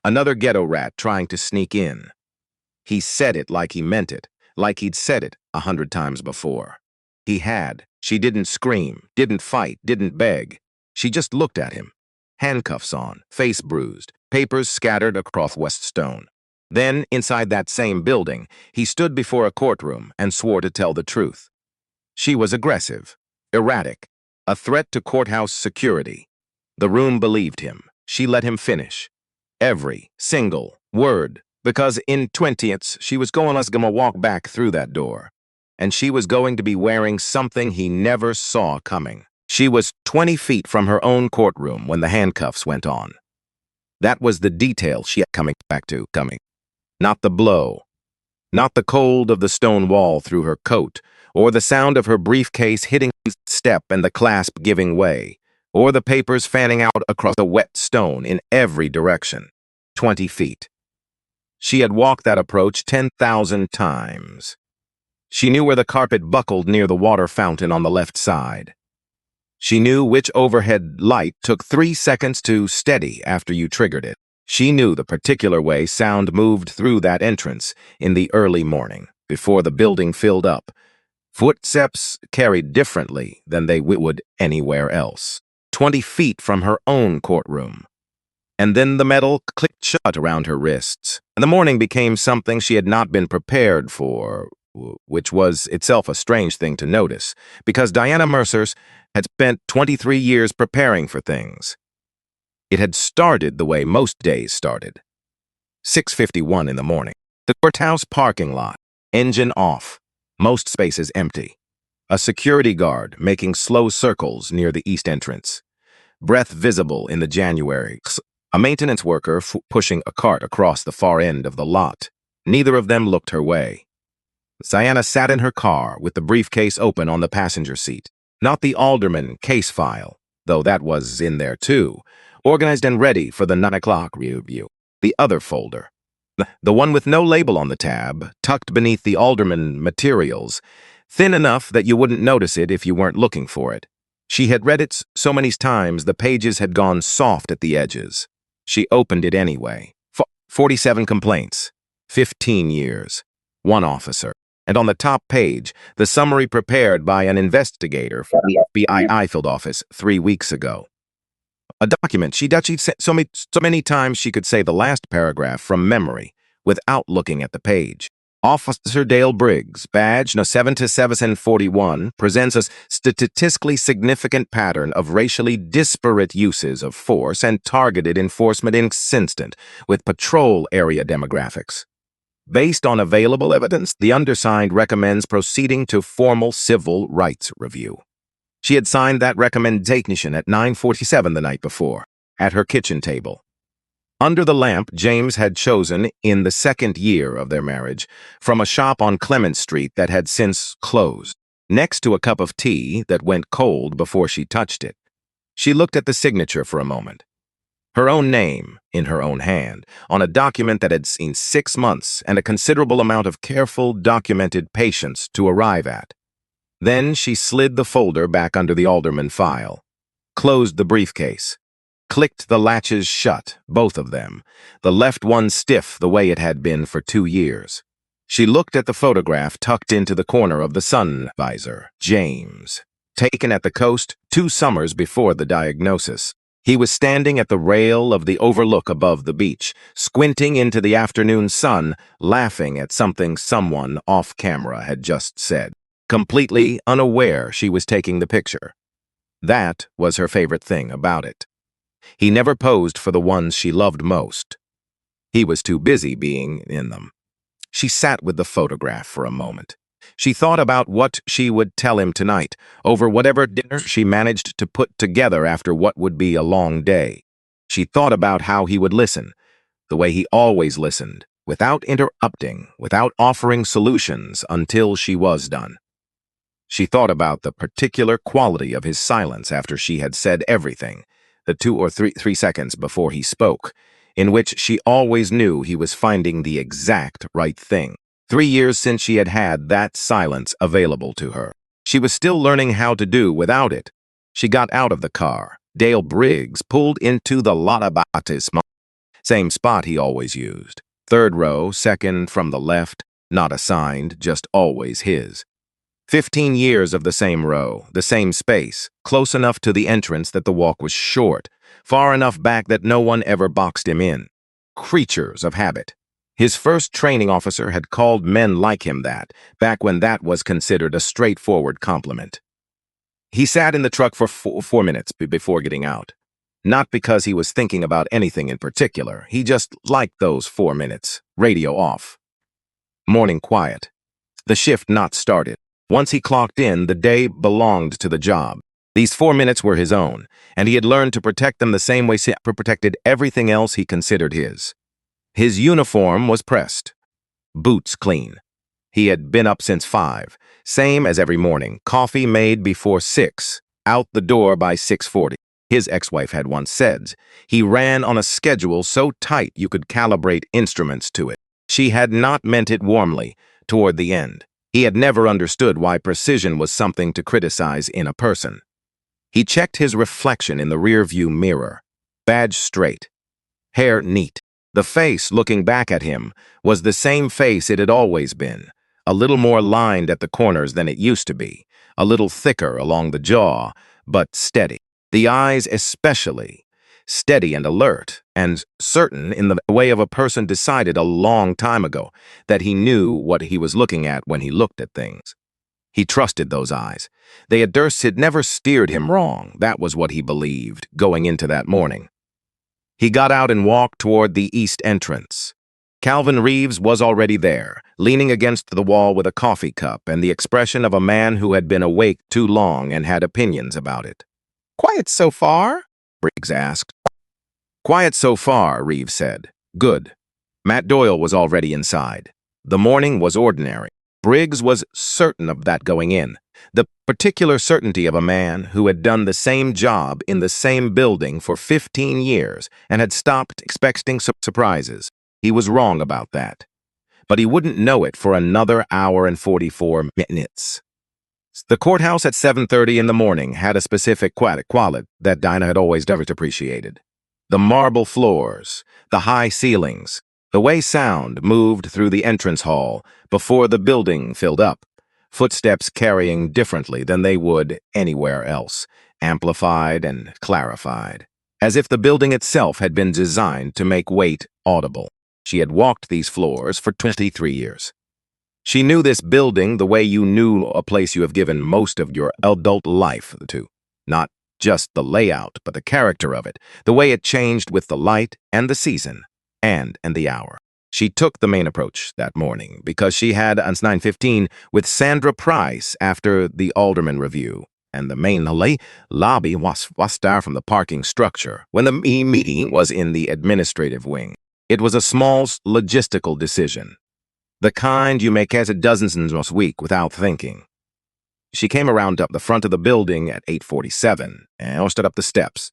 Another ghetto rat trying to sneak in. He said it like he meant it, like he'd said it 100 times before. He had. She didn't scream, didn't fight, didn't beg. She just looked at him. Handcuffs on, face bruised, papers scattered across West Stone. Then, inside that same building, he stood before a courtroom and swore to tell the truth. She was aggressive, erratic, a threat to courthouse security. The room believed him. She let him finish. Every single word, because in 20ths she was going to walk back through that door, and she was going to be wearing something he never saw coming. She was 20 feet from her own courtroom when the handcuffs went on. That was the detail she had coming. Not the blow, not the cold of the stone wall through her coat, or the sound of her briefcase hitting the step and the clasp giving way, or the papers fanning out across the wet stone in every direction. 20 feet. She had walked that approach 10,000 times. She knew where the carpet buckled near the water fountain on the left side. She knew which overhead light took 3 seconds to steady after you triggered it. She knew the particular way sound moved through that entrance in the early morning, before the building filled up. Footsteps carried differently than they would anywhere else. 20 feet from her own courtroom. And then the metal clicked shut around her wrists, and the morning became something she had not been prepared for, which was itself a strange thing to notice, because Diana Mercer's had spent 23 years preparing for things. It had started the way most days started. 6:51 in the morning. The courthouse parking lot, engine off, most spaces empty. A security guard making slow circles near the east entrance. Breath visible in the January. A maintenance worker pushing a cart across the far end of the lot. Neither of them looked her way. Diana sat in her car with the briefcase open on the passenger seat. Not the alderman case file, though that was in there too, organized and ready for the 9 o'clock review. The other folder. The one with no label on the tab, tucked beneath the alderman materials, thin enough that you wouldn't notice it if you weren't looking for it. She had read it so many times the pages had gone soft at the edges. She opened it anyway. 47 complaints. 15 years. 1 officer. And on the top page, the summary prepared by an investigator from the FBI field office 3 weeks ago. A document she'd sent so many times she could say the last paragraph from memory without looking at the page. Officer Dale Briggs, badge No. 7741, presents a statistically significant pattern of racially disparate uses of force and targeted enforcement inconsistent with patrol area demographics. Based on available evidence, the undersigned recommends proceeding to formal civil rights review. She had signed that recommendation at 9:47 the night before, at her kitchen table. Under the lamp James had chosen in the 2nd year of their marriage from a shop on Clement Street that had since closed, next to a cup of tea that went cold before she touched it. She looked at the signature for a moment. Her own name, in her own hand, on a document that had seen 6 months and a considerable amount of careful, documented patience to arrive at. Then she slid the folder back under the alderman file, closed the briefcase, clicked the latches shut, both of them, the left one stiff the way it had been for 2 years. She looked at the photograph tucked into the corner of the sun visor. James, taken at the coast 2 summers before the diagnosis. He was standing at the rail of the overlook above the beach, squinting into the afternoon sun, laughing at something someone off camera had just said, completely unaware she was taking the picture. That was her favorite thing about it. He never posed for the ones she loved most. He was too busy being in them. She sat with the photograph for a moment. She thought about what she would tell him tonight, over whatever dinner she managed to put together after what would be a long day. She thought about how he would listen, the way he always listened, without interrupting, without offering solutions until she was done. She thought about the particular quality of his silence after she had said everything, the 2 or 3 seconds before he spoke, in which she always knew he was finding the exact right thing. 3 years since she had had that silence available to her. She was still learning how to do without it. She got out of the car. Dale Briggs pulled into the lot about his Same spot he always used. Third row, second from the left, not assigned, just always his. 15 years of the same row, the same space, close enough to the entrance that the walk was short, far enough back that no one ever boxed him in. Creatures of habit. His first training officer had called men like him that, back when that was considered a straightforward compliment. He sat in the truck for 4 minutes before getting out. Not because he was thinking about anything in particular, he just liked those 4 minutes, radio off. Morning quiet. The shift not started. Once he clocked in, the day belonged to the job. These 4 minutes were his own, and he had learned to protect them the same way he protected everything else he considered his. His uniform was pressed. Boots clean. He had been up since 5, same as every morning, coffee made before 6, out the door by 6:40. His ex-wife had once said, he ran on a schedule so tight you could calibrate instruments to it. She had not meant it warmly, toward the end. He had never understood why precision was something to criticize in a person. He checked his reflection in the rearview mirror. Badge straight. Hair neat. The face looking back at him was the same face it had always been, a little more lined at the corners than it used to be, a little thicker along the jaw, but steady. The eyes especially, steady and alert, and certain in the way of a person decided a long time ago that he knew what he was looking at when he looked at things. He trusted those eyes. They had never steered him wrong. That was what he believed, going into that morning. He got out and walked toward the east entrance. Calvin Reeves was already there, leaning against the wall with a coffee cup and the expression of a man who had been awake too long and had opinions about it. "Quiet so far?" Briggs asked. "Quiet so far," Reeves said. "Good." Matt Doyle was already inside. The morning was ordinary. Briggs was certain of that going in. The particular certainty of a man who had done the same job in the same building for 15 years and had stopped expecting surprises. He was wrong about that. But he wouldn't know it for another hour and 44 minutes. The courthouse at 7:30 in the morning had a specific quality that Dinah had always appreciated. The marble floors, the high ceilings, the way sound moved through the entrance hall before the building filled up, footsteps carrying differently than they would anywhere else, amplified and clarified, as if the building itself had been designed to make weight audible. She had walked these floors for 23 years. She knew this building the way you knew a place you have given most of your adult life to. Not just the layout, but the character of it, the way it changed with the light and the season, and the hour. She took the main approach that morning because she had on 9:15 with Sandra Price after the Alderman review, and the main lobby was far from the parking structure when the meeting was in the administrative wing. It was a small logistical decision. The kind you make as a dozens a week without thinking. She came around up the front of the building at 8:47 and stood up the steps.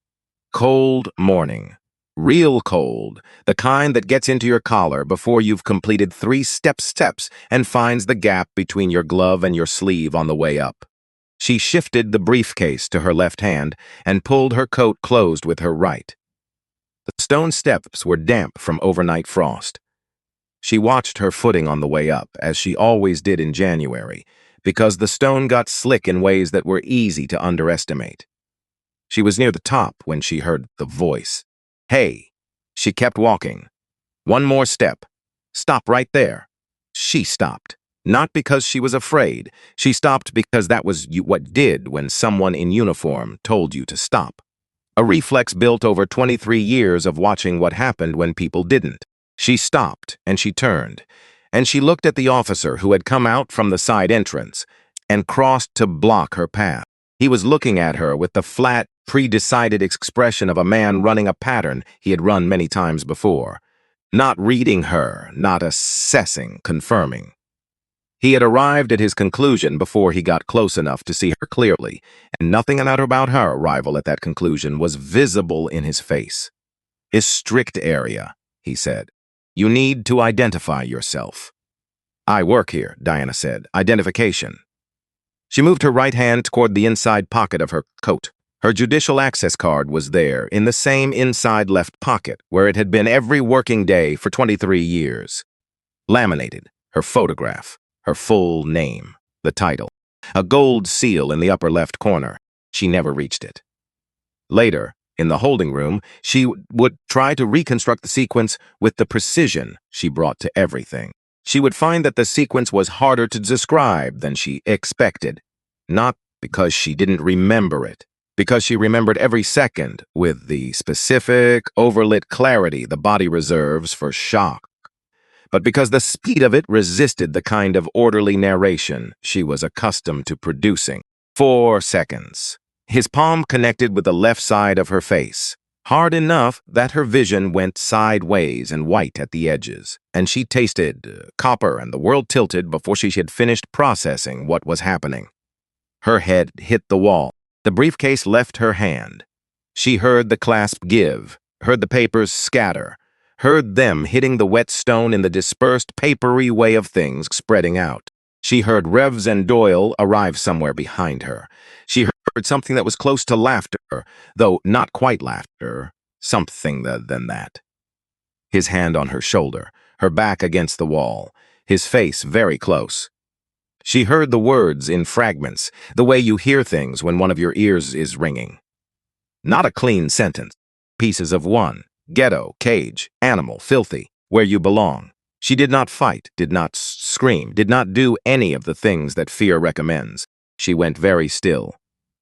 Cold morning. Real cold. The kind that gets into your collar before you've completed 3 steps and finds the gap between your glove and your sleeve on the way up. She shifted the briefcase to her left hand and pulled her coat closed with her right. The stone steps were damp from overnight frost. She watched her footing on the way up, as she always did in January, because the stone got slick in ways that were easy to underestimate. She was near the top when she heard the voice. "Hey!" She kept walking. "One more step. Stop right there." She stopped. Not because she was afraid. She stopped because that was what did when someone in uniform told you to stop. A reflex built over 23 years of watching what happened when people didn't. She stopped, and she turned, and she looked at the officer who had come out from the side entrance and crossed to block her path. He was looking at her with the flat, pre-decided expression of a man running a pattern he had run many times before. Not reading her, not assessing, confirming. He had arrived at his conclusion before he got close enough to see her clearly, and nothing about her arrival at that conclusion was visible in his face. "His strict area," he said. "You need to identify yourself." "I work here," Diana said. "Identification." She moved her right hand toward the inside pocket of her coat. Her judicial access card was there, in the same inside left pocket, where it had been every working day for 23 years. Laminated, her photograph, her full name, the title. A gold seal in the upper left corner. She never reached it. Later, in the holding room, she would try to reconstruct the sequence with the precision she brought to everything. She would find that the sequence was harder to describe than she expected. Not because she didn't remember it, because she remembered every second with the specific, overlit clarity the body reserves for shock, but because the speed of it resisted the kind of orderly narration she was accustomed to producing. 4 seconds. His palm connected with the left side of her face, hard enough that her vision went sideways and white at the edges, and she tasted copper and the world tilted before she had finished processing what was happening. Her head hit the wall. The briefcase left her hand. She heard the clasp give, heard the papers scatter, heard them hitting the wet stone in the dispersed, papery way of things spreading out. She heard Revs and Doyle arrive somewhere behind her. She heard something that was close to laughter, though not quite laughter, something than that. His hand on her shoulder, her back against the wall, his face very close. She heard the words in fragments, the way you hear things when one of your ears is ringing. Not a clean sentence. Pieces of one. Ghetto, cage, animal, filthy, where you belong. She did not fight, did not scream, did not do any of the things that fear recommends. She went very still.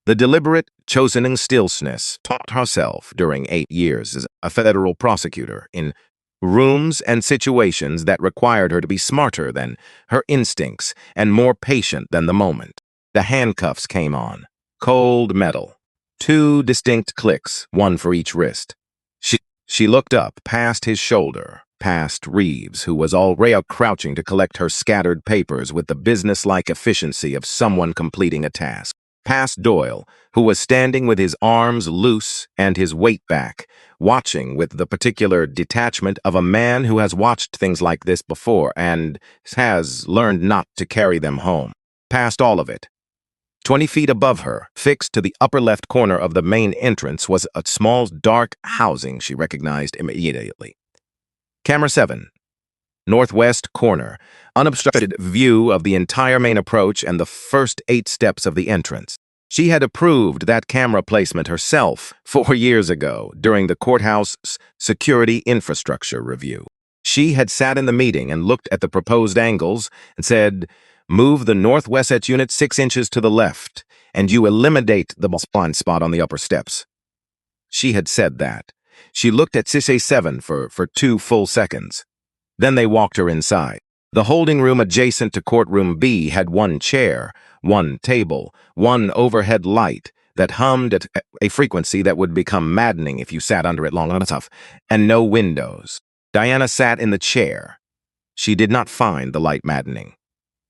The deliberate, chosen stillness taught herself during 8 years as a federal prosecutor in rooms and situations that required her to be smarter than her instincts and more patient than the moment. The handcuffs came on. Cold metal. 2 distinct clicks, one for each wrist. She looked up past his shoulder, past Reeves, who was already crouching to collect her scattered papers with the businesslike efficiency of someone completing a task. Past Doyle, who was standing with his arms loose and his weight back, watching with the particular detachment of a man who has watched things like this before and has learned not to carry them home. Past all of it. 20 feet above her, fixed to the upper left corner of the main entrance, was a small, dark housing she recognized immediately. Camera 7. Northwest corner. Unobstructed view of the entire main approach and the first 8 steps of the entrance. She had approved that camera placement herself 4 years ago during the courthouse security infrastructure review. She had sat in the meeting and looked at the proposed angles and said, "Move the northwest unit 6 inches to the left, and you eliminate the blind spot on the upper steps." She had said that. She looked at Sissay 7 for 2 full seconds. Then they walked her inside. The holding room adjacent to courtroom B had 1 chair, 1 table, 1 overhead light that hummed at a frequency that would become maddening if you sat under it long enough, and no windows. Diana sat in the chair. She did not find the light maddening.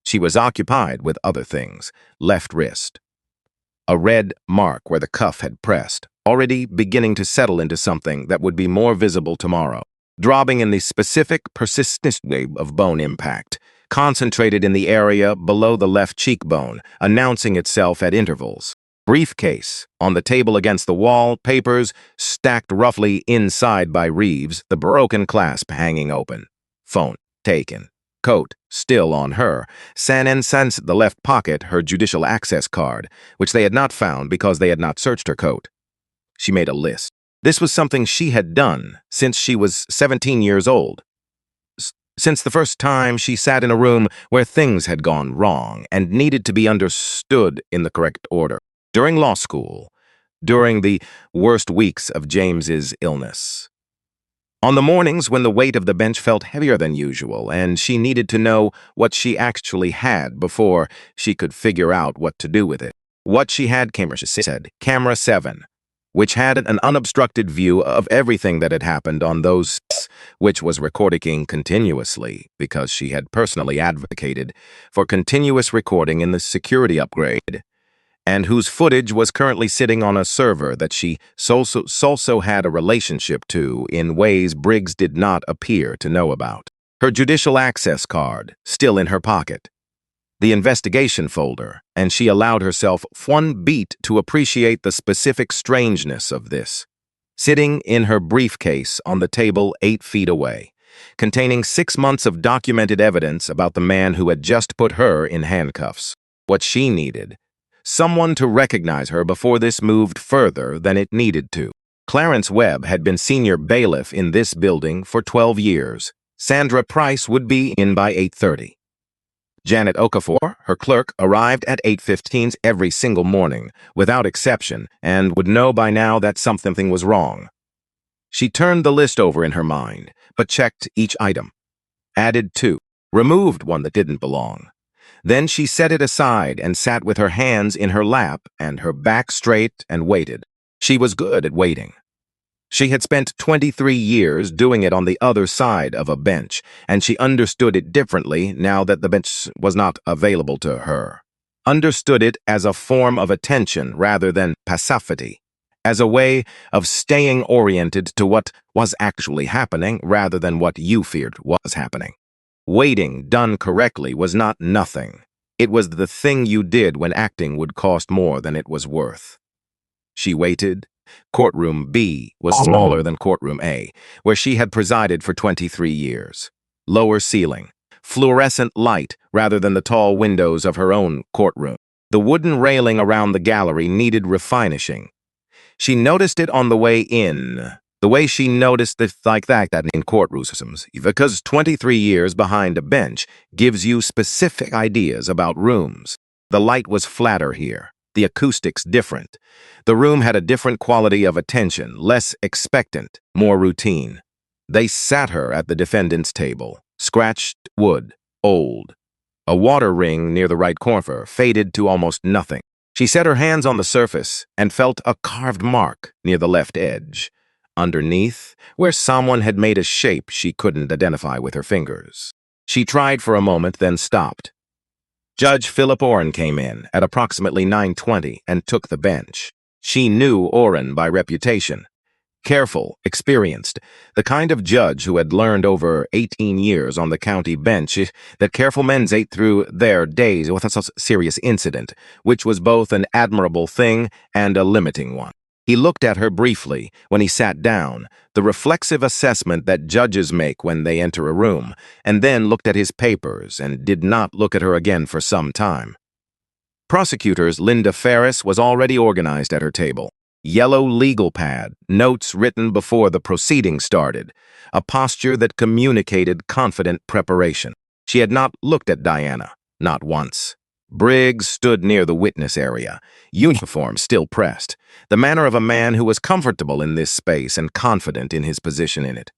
She was occupied with other things. Left wrist. A red mark where the cuff had pressed, already beginning to settle into something that would be more visible tomorrow. Dropping in the specific, persistent wave of bone impact, concentrated in the area below the left cheekbone, announcing itself at intervals. Briefcase, on the table against the wall, papers stacked roughly inside by Reeves, the broken clasp hanging open. Phone, taken. Coat, still on her. Sensed the left pocket, her judicial access card, which they had not found because they had not searched her coat. She made a list. This was something she had done since she was 17 years old. Since the first time she sat in a room where things had gone wrong and needed to be understood in the correct order. During law school, during the worst weeks of James's illness. On the mornings when the weight of the bench felt heavier than usual and she needed to know what she actually had before she could figure out what to do with it. What she had, she said, Camera 7, which had an unobstructed view of everything that had happened on those, which was recording continuously because she had personally advocated for continuous recording in the security upgrade, and whose footage was currently sitting on a server that she also had a relationship to in ways Briggs did not appear to know about. Her judicial access card, still in her pocket. the investigation folder, and she allowed herself one beat to appreciate the specific strangeness of this. Sitting in her briefcase on the table 8 feet away, containing 6 months of documented evidence about the man who had just put her in handcuffs. What she needed: someone to recognize her before this moved further than it needed to. Clarence Webb had been senior bailiff in this building for 12 years. Sandra Price would be in by 8:30. Janet Okafor, her clerk, arrived at 8:15 every single morning, without exception, and would know by now that something was wrong. She turned the list over in her mind, but checked each item. Added 2. Removed one that didn't belong. Then she set it aside and sat with her hands in her lap and her back straight and waited. She was good at waiting. She had spent 23 years doing it on the other side of a bench, and she understood it differently now that the bench was not available to her. Understood it as a form of attention rather than passivity, as a way of staying oriented to what was actually happening rather than what you feared was happening. Waiting done correctly was not nothing. It was the thing you did when acting would cost more than it was worth. She waited. Courtroom B was smaller than Courtroom A, where she had presided for 23 years. Lower ceiling, fluorescent light rather than the tall windows of her own courtroom. The wooden railing around the gallery needed refinishing. She noticed it on the way in, the way she noticed it like that in courtrooms, because 23 years behind a bench gives you specific ideas about rooms. The light was flatter here. The acoustics different. The room had a different quality of attention, less expectant, more routine. They sat her at the defendant's table. Scratched wood, old. A water ring near the right corner faded to almost nothing. She set her hands on the surface and felt a carved mark near the left edge. Underneath, where someone had made a shape she couldn't identify with her fingers. She tried for a moment, then stopped. Judge Philip Orrin came in at approximately 9:20 and took the bench. She knew Orrin by reputation. Careful, experienced, the kind of judge who had learned over 18 years on the county bench that careful men ate through their days without a serious incident, which was both an admirable thing and a limiting one. He looked at her briefly when he sat down, the reflexive assessment that judges make when they enter a room, and then looked at his papers and did not look at her again for some time. Prosecutors Linda Ferris was already organized at her table. Yellow legal pad, notes written before the proceeding started, a posture that communicated confident preparation. She had not looked at Diana, not once. Briggs stood near the witness area, uniform still pressed, the manner of a man who was comfortable in this space and confident in his position in it.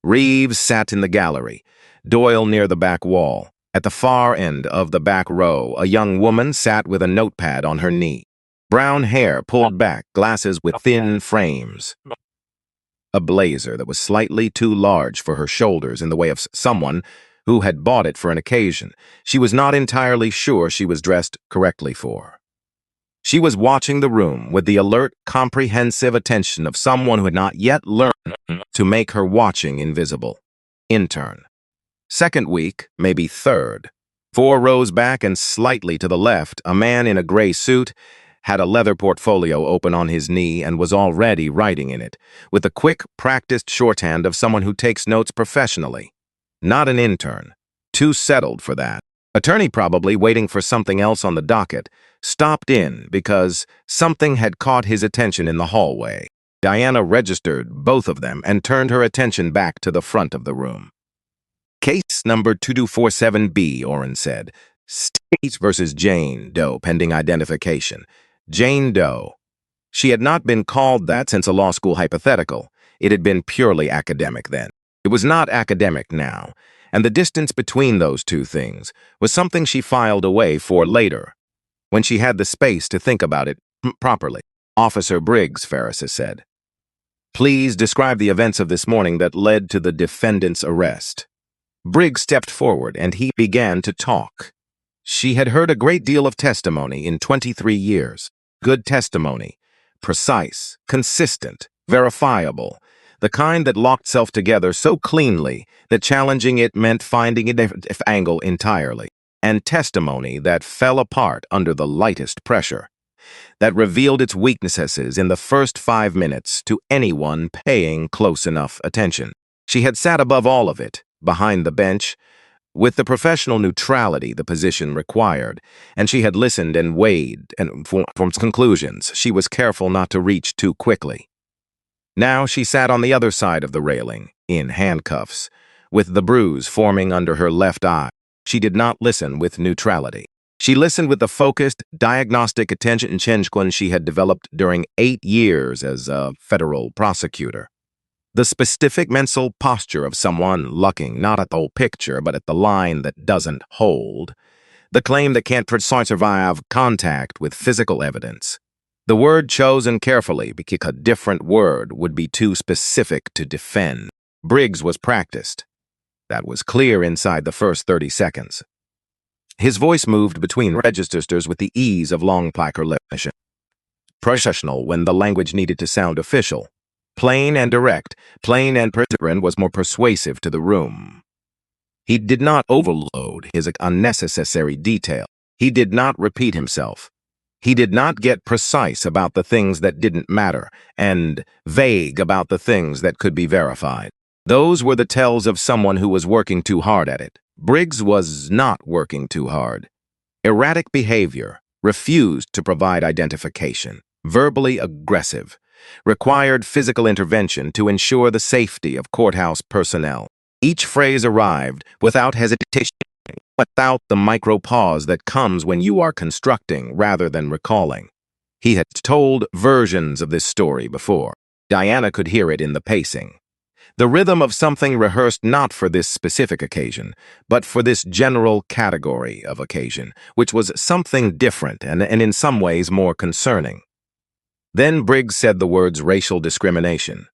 Reeves sat in the gallery, Doyle near the back wall. At the far end of the back row, a young woman sat with a notepad on her knee. Brown hair pulled back, glasses with thin frames. A blazer that was slightly too large for her shoulders in the way of someone who had bought it for an occasion she was not entirely sure she was dressed correctly for. She was watching the room with the alert, comprehensive attention of someone who had not yet learned to make her watching invisible. Intern. Second week, maybe third. 4 rows back and slightly to the left, a man in a gray suit had a leather portfolio open on his knee and was already writing in it, with the quick, practiced shorthand of someone who takes notes professionally. Not an intern. Too settled for that. Attorney probably waiting for something else on the docket, stopped in because something had caught his attention in the hallway. Diana registered both of them and turned her attention back to the front of the room. Case number 2247B, Orrin said. State versus Jane Doe, pending identification. Jane Doe. She had not been called that since a law school hypothetical. It had been purely academic then. It was not academic now, and the distance between those two things was something she filed away for later, when she had the space to think about it properly. Officer Briggs, Ferris said. Please describe the events of this morning that led to the defendant's arrest. Briggs stepped forward and he began to talk. She had heard a great deal of testimony in 23 years. Good testimony. Precise, consistent, verifiable. The kind that locked self together so cleanly that challenging it meant finding a different angle entirely. and testimony that fell apart under the lightest pressure, that revealed its weaknesses in the first 5 minutes to anyone paying close enough attention. She had sat above all of it, behind the bench, with the professional neutrality the position required, and she had listened and weighed and formed conclusions she was careful not to reach too quickly. Now she sat on the other side of the railing, in handcuffs, with the bruise forming under her left eye. She did not listen with neutrality. She listened with the focused, diagnostic attention she had developed during 8 years as a federal prosecutor. The specific mental posture of someone looking not at the whole picture but at the line that doesn't hold. The claim that can't survive contact with physical evidence. The word chosen carefully because a different word would be too specific to defend. Briggs was practiced. That was clear inside the first 30 seconds. His voice moved between registers with the ease of long placard. Professional when the language needed to sound official. Plain and direct, plain and pertinent was more persuasive to the room. He did not overload his unnecessary detail. He did not repeat himself. He did not get precise about the things that didn't matter and vague about the things that could be verified. Those were the tells of someone who was working too hard at it. Briggs was not working too hard. Erratic behavior, refused to provide identification, verbally aggressive, required physical intervention to ensure the safety of courthouse personnel. Each phrase arrived without hesitation, without the micro pause that comes when you are constructing rather than recalling. He had told versions of this story before. Diana could hear it in the pacing. The rhythm of something rehearsed not for this specific occasion, but for this general category of occasion, which was something different and in some ways more concerning. Then Briggs said the words racial discrimination.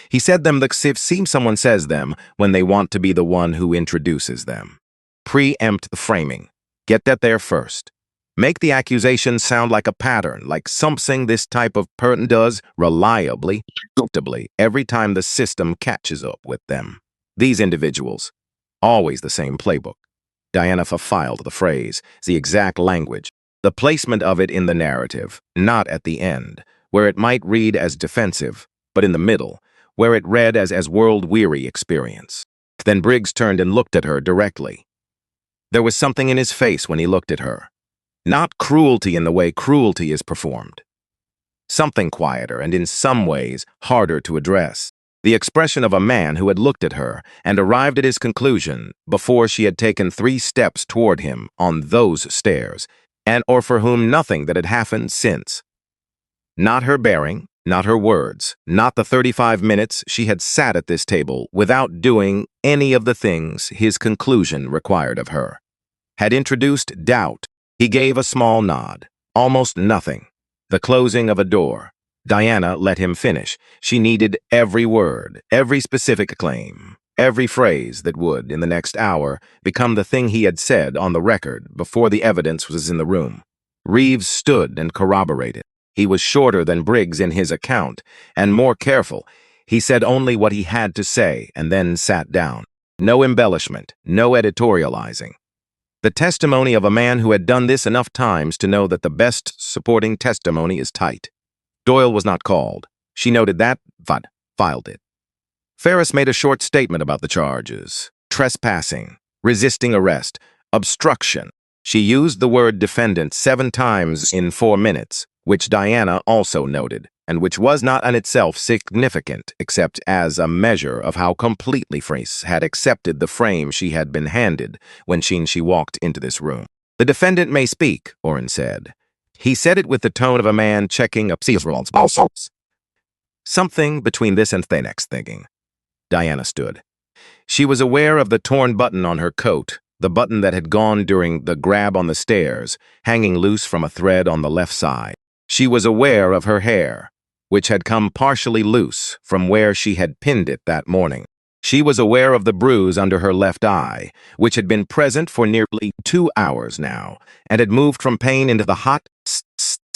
He said them like it seems someone says them when they want to be the one who introduces them. Preempt the framing. Get that there first. Make the accusation sound like a pattern, like something this type of person does reliably, predictably, every time the system catches up with them. These individuals, always the same playbook. Diana filed the phrase, the exact language, the placement of it in the narrative, not at the end, where it might read as defensive, but in the middle, where it read as world-weary experience. Then Briggs turned and looked at her directly. There was something in his face when he looked at her. Not cruelty in the way cruelty is performed. Something quieter and in some ways harder to address. The expression of a man who had looked at her and arrived at his conclusion before she had taken 3 steps toward him on those stairs, or for whom nothing that had happened since. Not her bearing, not her words, not the 35 minutes she had sat at this table without doing any of the things his conclusion required of her. Had introduced doubt. He gave a small nod. Almost nothing. The closing of a door. Diana let him finish. She needed every word, every specific claim, every phrase that would, in the next hour, become the thing he had said on the record before the evidence was in the room. Reeves stood and corroborated. He was shorter than Briggs in his account, and more careful. He said only what he had to say and then sat down. No embellishment, no editorializing. The testimony of a man who had done this enough times to know that the best supporting testimony is tight. Doyle was not called. She noted that, but filed it. Ferris made a short statement about the charges. Trespassing, resisting arrest, obstruction. She used the word defendant 7 times in 4 minutes, which Diana also noted, and which was not in itself significant except as a measure of how completely Freese had accepted the frame she had been handed when she walked into this room. The defendant may speak, Oren said. He said it with the tone of a man checking up Caesar's balls. Something between this and the next thinking. Diana stood. She was aware of the torn button on her coat, the button that had gone during the grab on the stairs, hanging loose from a thread on the left side. She was aware of her hair, which had come partially loose from where she had pinned it that morning. She was aware of the bruise under her left eye, which had been present for nearly 2 hours now, and had moved from pain into the hot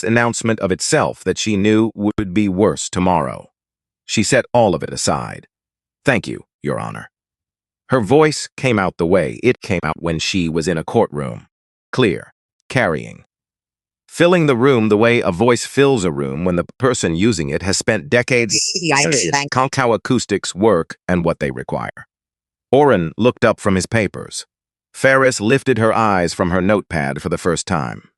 announcement of itself that she knew would be worse tomorrow. She set all of it aside. Thank you, Your Honor. Her voice came out the way it came out when she was in a courtroom. Clear, carrying, filling the room the way a voice fills a room when the person using it has spent decades studying how acoustics work and what they require. Orrin looked up from his papers. Ferris lifted her eyes from her notepad for the first time.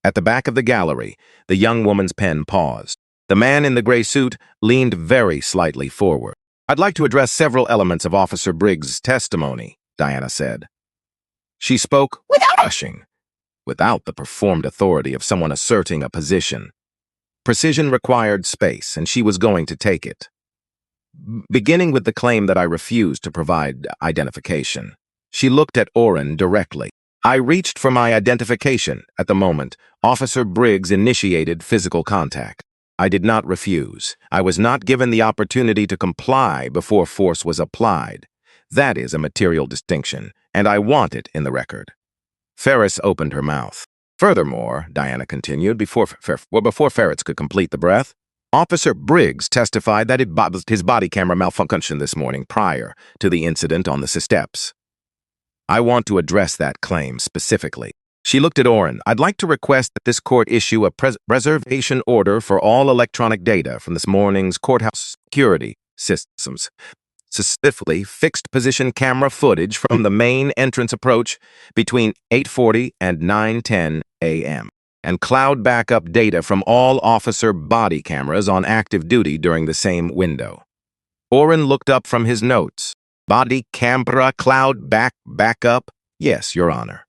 At the back of the gallery, the young woman's pen paused. The man in the gray suit leaned very slightly forward. "I'd like to address several elements of Officer Briggs' testimony," Diana said. She spoke without rushing, without the performed authority of someone asserting a position. Precision required space, and she was going to take it. Beginning with the claim that I refused to provide identification. She looked at Orrin directly. "I reached for my identification at the moment Officer Briggs initiated physical contact. I did not refuse. I was not given the opportunity to comply before force was applied. That is a material distinction, and I want it in the record." Ferris opened her mouth. "Furthermore," Diana continued, before Ferris could complete the breath, "Officer Briggs testified that his body camera malfunctioned this morning prior to the incident on the steps. I want to address that claim specifically." She looked at Orrin. "I'd like to request that this court issue a preservation order for all electronic data from this morning's courthouse security systems, specifically fixed position camera footage from the main entrance approach between 8:40 and 9:10 a.m., and cloud backup data from all officer body cameras on active duty during the same window." Orrin looked up from his notes. "Body camera cloud backup? Yes, Your Honor.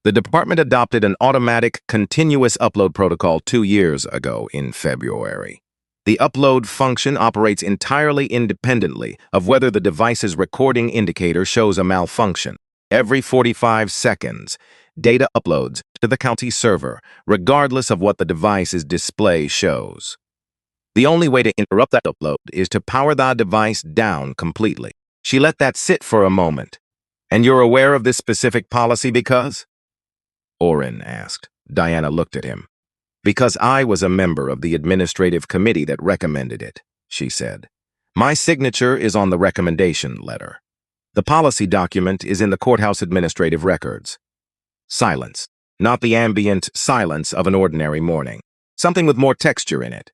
The department adopted an automatic continuous upload protocol 2 years ago in February. The upload function operates entirely independently of whether the device's recording indicator shows a malfunction. Every 45 seconds, data uploads to the county server, regardless of what the device's display shows. The only way to interrupt that upload is to power the device down completely." She let that sit for a moment. "And you're aware of this specific policy because?" Orrin asked. Diana looked at him. "Because I was a member of the administrative committee that recommended it," she said. "My signature is on the recommendation letter. The policy document is in the courthouse administrative records." Silence. Not the ambient silence of an ordinary morning. Something with more texture in it.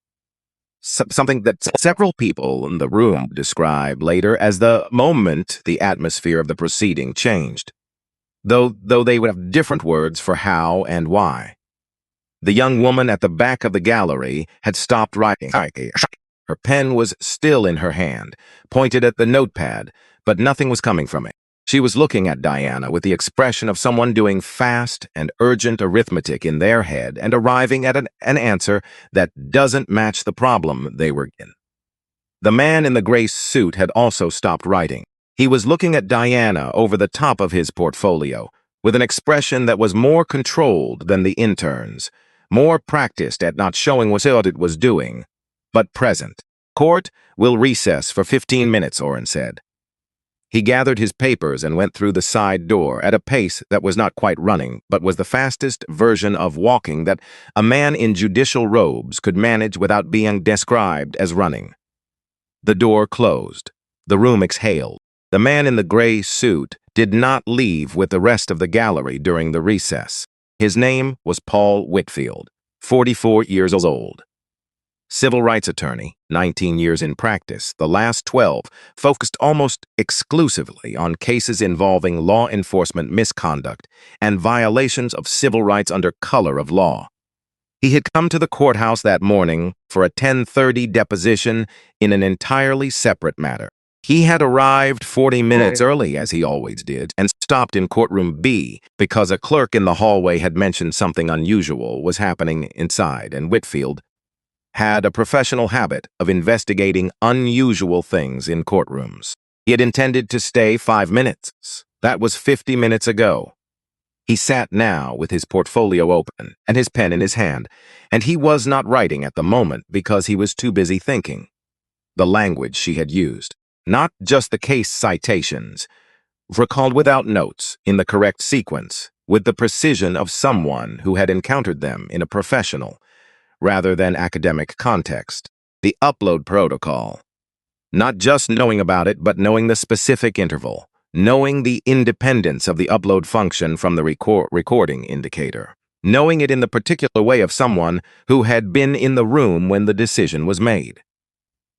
Something that several people in the room described later as the moment the atmosphere of the proceeding changed, though they would have different words for how and why. The young woman at the back of the gallery had stopped writing. Her pen was still in her hand, pointed at the notepad, but nothing was coming from it. She was looking at Diana with the expression of someone doing fast and urgent arithmetic in their head and arriving at an answer that doesn't match the problem they were in. The man in the gray suit had also stopped writing. He was looking at Diana over the top of his portfolio, with an expression that was more controlled than the intern's, more practiced at not showing what it was doing, but present. "Court will recess for 15 minutes, Orrin said. He gathered his papers and went through the side door at a pace that was not quite running, but was the fastest version of walking that a man in judicial robes could manage without being described as running. The door closed. The room exhaled. The man in the gray suit did not leave with the rest of the gallery during the recess. His name was Paul Whitfield, 44 years old. Civil rights attorney, 19 years in practice, the last 12 focused almost exclusively on cases involving law enforcement misconduct and violations of civil rights under color of law. He had come to the courthouse that morning for a 10:30 deposition in an entirely separate matter. He had arrived 40 minutes early, as he always did, and stopped in courtroom B because a clerk in the hallway had mentioned something unusual was happening inside, and Whitfield had a professional habit of investigating unusual things in courtrooms. He had intended to stay 5 minutes. That was 50 minutes ago. He sat now with his portfolio open and his pen in his hand, and he was not writing at the moment because he was too busy thinking. The language she had used, not just the case citations, recalled without notes, in the correct sequence, with the precision of someone who had encountered them in a professional, rather than academic context. The upload protocol. Not just knowing about it, but knowing the specific interval, knowing the independence of the upload function from the recording indicator, knowing it in the particular way of someone who had been in the room when the decision was made.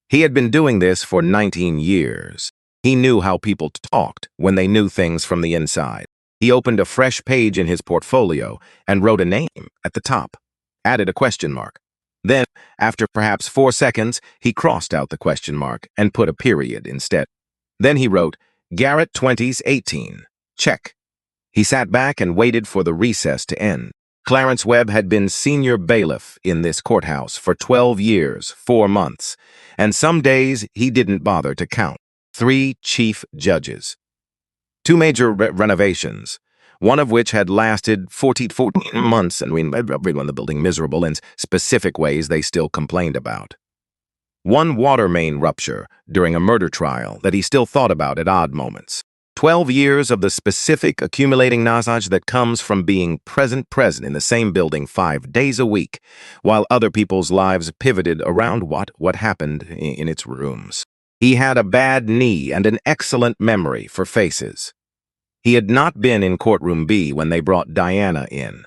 He had been doing this for 19 years. He knew how people talked when they knew things from the inside. He opened a fresh page in his portfolio and wrote a name at the top, added a question mark. Then, after perhaps 4 seconds, he crossed out the question mark and put a period instead. Then he wrote, Garrett 20s 18. Check. He sat back and waited for the recess to end. Clarence Webb had been senior bailiff in this courthouse for 12 years, 4 months, and some days he didn't bother to count. 3 chief judges. 2 major renovations, one of which had lasted 14 months, and everyone in the building miserable in specific ways they still complained about. 1 water main rupture during a murder trial that he still thought about at odd moments. 12 years of the specific accumulating knowledge that comes from being present in the same building 5 days a week, while other people's lives pivoted around what happened in its rooms. He had a bad knee and an excellent memory for faces. He had not been in courtroom B when they brought Diana in.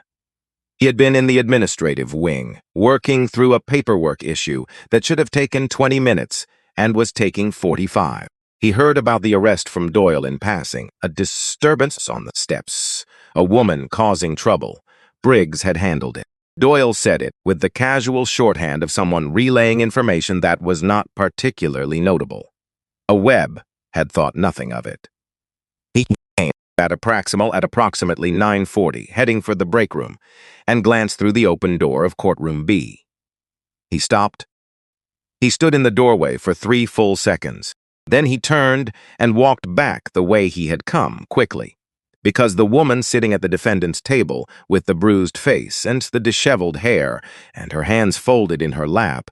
He had been in the administrative wing, working through a paperwork issue that should have taken 20 minutes and was taking 45. He heard about the arrest from Doyle in passing, a disturbance on the steps, a woman causing trouble. Briggs had handled it. Doyle said it with the casual shorthand of someone relaying information that was not particularly notable. Webb had thought nothing of it. He came at approximately 9:40, heading for the break room, and glanced through the open door of courtroom B. He stopped. He stood in the doorway for 3 full seconds. Then he turned and walked back the way he had come, quickly, because the woman sitting at the defendant's table with the bruised face and the disheveled hair and her hands folded in her lap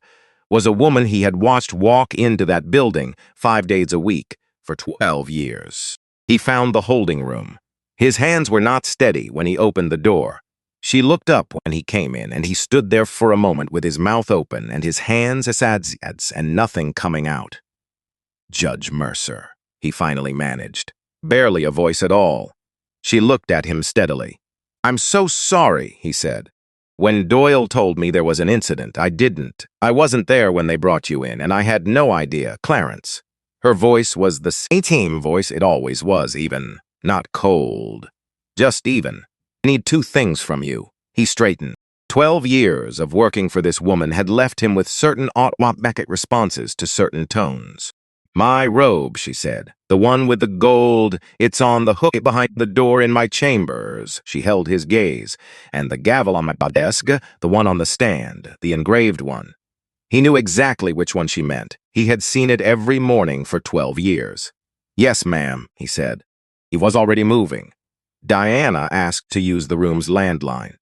was a woman he had watched walk into that building 5 days a week for 12 years. He found the holding room. His hands were not steady when he opened the door. She looked up when he came in, and he stood there for a moment with his mouth open and his hands ads and nothing coming out. Judge Mercer, he finally managed. Barely a voice at all. She looked at him steadily. I'm so sorry, he said. When Doyle told me there was an incident, I wasn't there when they brought you in, and I had no idea, Clarence. Her voice was the same voice it always was, even. Not cold. Just even. I need 2 things from you. He straightened. 12 years of working for this woman had left him with certain automatic responses to certain tones. My robe, she said. The one with the gold, it's on the hook behind the door in my chambers. She held his gaze. And the gavel on my desk, the one on the stand, the engraved one. He knew exactly which one she meant. He had seen it every morning for 12 years. Yes, ma'am, he said. He was already moving. Diana asked to use the room's landline.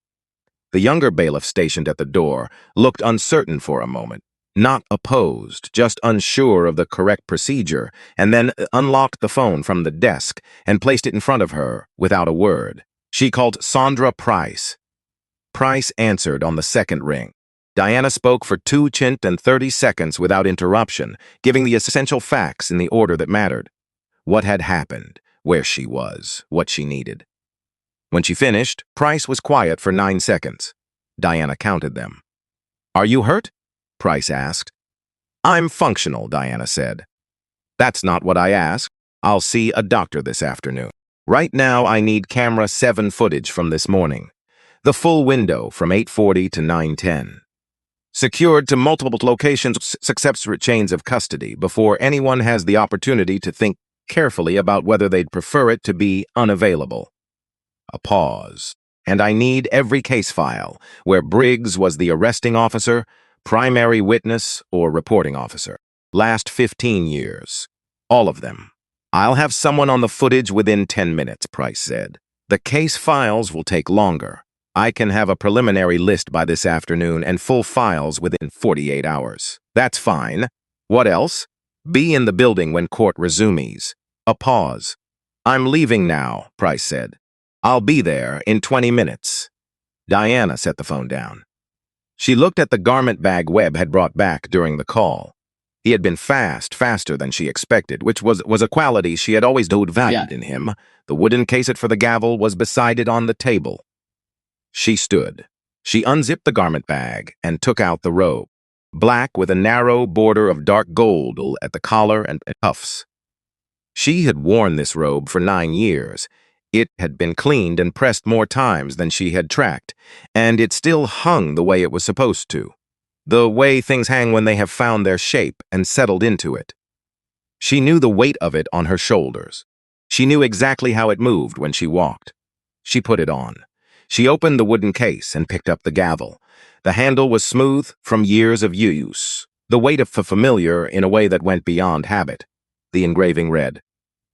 The younger bailiff stationed at the door looked uncertain for a moment. Not opposed, just unsure of the correct procedure, and then unlocked the phone from the desk and placed it in front of her without a word. She called Sandra Price. Price answered on the second ring. Diana spoke for 2:30 seconds without interruption, giving the essential facts in the order that mattered. What had happened, where she was, what she needed. When she finished, Price was quiet for 9 seconds. Diana counted them. Are you hurt? Price asked. I'm functional, Diana said. That's not what I asked. I'll see a doctor this afternoon. Right now, I need camera 7 footage from this morning. The full window from 8:40 to 9:10. Secured to multiple locations, separate chains of custody before anyone has the opportunity to think carefully about whether they'd prefer it to be unavailable. A pause. And I need every case file where Briggs was the arresting officer, primary witness, or reporting officer. Last 15 years. All of them. I'll have someone on the footage within 10 minutes, Price said. The case files will take longer. I can have a preliminary list by this afternoon and full files within 48 hours. That's fine. What else? Be in the building when court resumes. A pause. I'm leaving now, Price said. I'll be there in 20 minutes. Diana set the phone down. She looked at the garment bag Webb had brought back during the call. He had been faster than she expected, which was a quality she had always valued in him. The wooden casette for the gavel was beside it on the table. She stood. She unzipped the garment bag and took out the robe, black with a narrow border of dark gold at the collar and cuffs. She had worn this robe for 9 years. It had been cleaned and pressed more times than she had tracked, and it still hung the way it was supposed to. The way things hang when they have found their shape and settled into it. She knew the weight of it on her shoulders. She knew exactly how it moved when she walked. She put it on. She opened the wooden case and picked up the gavel. The handle was smooth from years of use, the weight of familiar in a way that went beyond habit. The engraving read,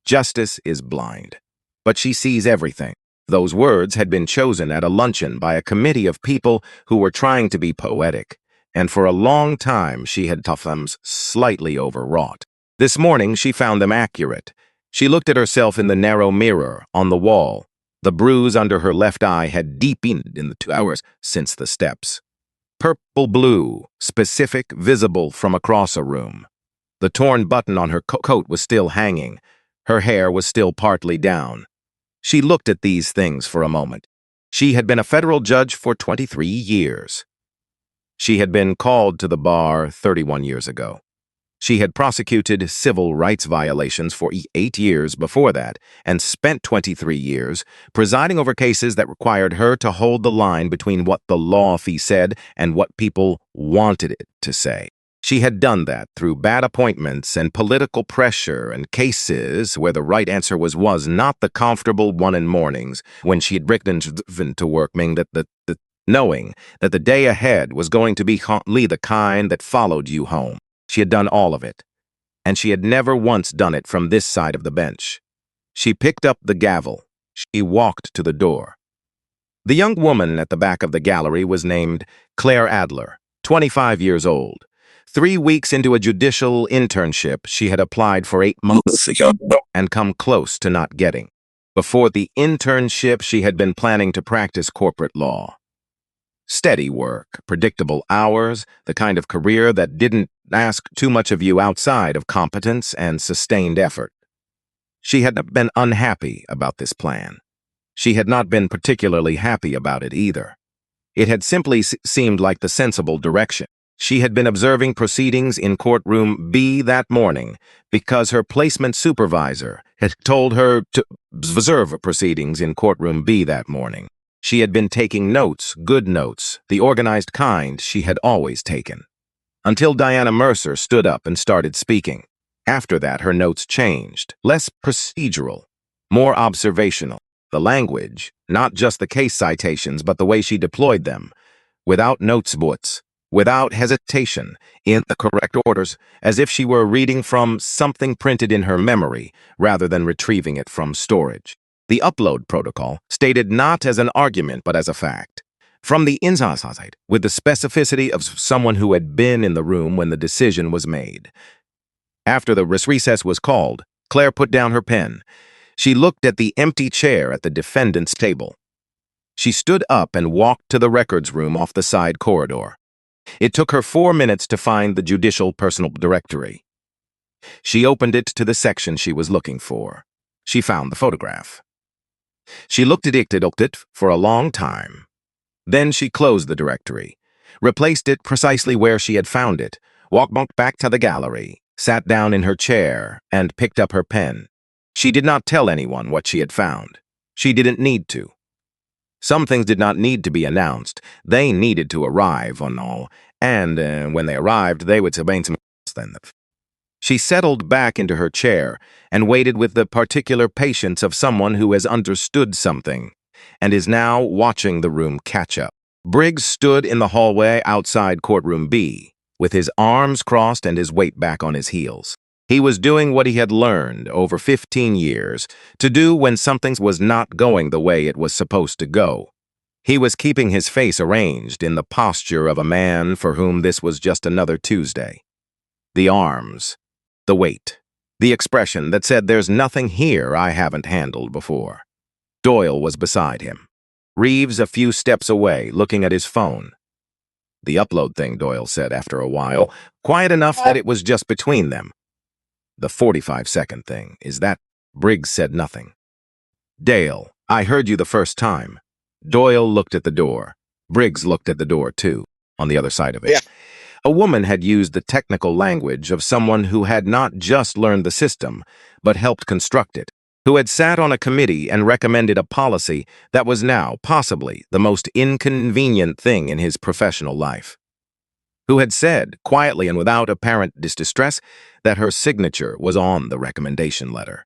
"Justice is blind, but she sees everything." Those words had been chosen at a luncheon by a committee of people who were trying to be poetic, and for a long time she had thought them slightly overwrought. This morning she found them accurate. She looked at herself in the narrow mirror on the wall. The bruise under her left eye had deepened in the 2 hours since the steps. Purple-blue, specific, visible from across a room. The torn button on her coat was still hanging. Her hair was still partly down. She looked at these things for a moment. She had been a federal judge for 23 years. She had been called to the bar 31 years ago. She had prosecuted civil rights violations for 8 years before that, and spent 23 years presiding over cases that required her to hold the line between what the law said and what people wanted it to say. She had done that through bad appointments and political pressure and cases where the right answer was not the comfortable one in mornings when she had driven to work, knowing that the day ahead was going to be the kind that followed you home. She had done all of it, and she had never once done it from this side of the bench. She picked up the gavel. She walked to the door. The young woman at the back of the gallery was named Claire Adler, 25 years old. 3 weeks into a judicial internship she had applied for 8 months ago and come close to not getting. Before the internship, she had been planning to practice corporate law. Steady work, predictable hours, the kind of career that didn't ask too much of you outside of competence and sustained effort. She had been unhappy about this plan. She had not been particularly happy about it either. It had simply seemed like the sensible direction. She had been observing proceedings in courtroom B that morning because her placement supervisor had told her to observe proceedings in courtroom B that morning. She had been taking notes, good notes, the organized kind she had always taken. Until Diana Mercer stood up and started speaking. After that, her notes changed, less procedural, more observational. The language, not just the case citations, but the way she deployed them, without notesbooks, without hesitation, in the correct orders, as if she were reading from something printed in her memory rather than retrieving it from storage. The upload protocol stated not as an argument but as a fact. From the inside, with the specificity of someone who had been in the room when the decision was made. After the recess was called, Claire put down her pen. She looked at the empty chair at the defendant's table. She stood up and walked to the records room off the side corridor. It took her 4 minutes to find the judicial personal directory. She opened it to the section she was looking for. She found the photograph. She looked at it for a long time. Then she closed the directory, replaced it precisely where she had found it, walked back to the gallery, sat down in her chair, and picked up her pen. She did not tell anyone what she had found. She didn't need to. Some things did not need to be announced. They needed to arrive on all, and when they arrived, they would obtain some then. She settled back into her chair and waited with the particular patience of someone who has understood something and is now watching the room catch up. Briggs stood in the hallway outside courtroom B, with his arms crossed and his weight back on his heels. He was doing what he had learned over 15 years to do when something was not going the way it was supposed to go. He was keeping his face arranged in the posture of a man for whom this was just another Tuesday. The arms, the weight, the expression that said there's nothing here I haven't handled before. Doyle was beside him. Reeves a few steps away, looking at his phone. The upload thing, Doyle said after a while, quiet enough that it was just between them. The 45-second thing, is that? Briggs said nothing. Dale, I heard you the first time. Doyle looked at the door. Briggs looked at the door, too, on the other side of it. Yeah. A woman had used the technical language of someone who had not just learned the system, but helped construct it, who had sat on a committee and recommended a policy that was now, possibly, the most inconvenient thing in his professional life, who had said, quietly and without apparent distress, that her signature was on the recommendation letter.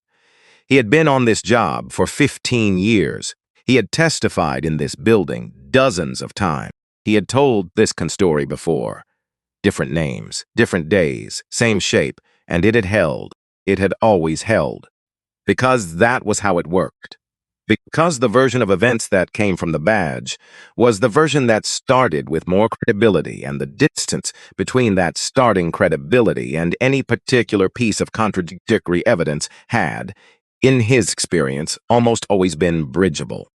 He had been on this job for 15 years. He had testified in this building dozens of times. He had told this story before. Different names, different days, same shape, and it had held. It had always held. Because that was how it worked. Because the version of events that came from the badge was the version that started with more credibility, and the distance between that starting credibility and any particular piece of contradictory evidence had, in his experience, almost always been bridgeable.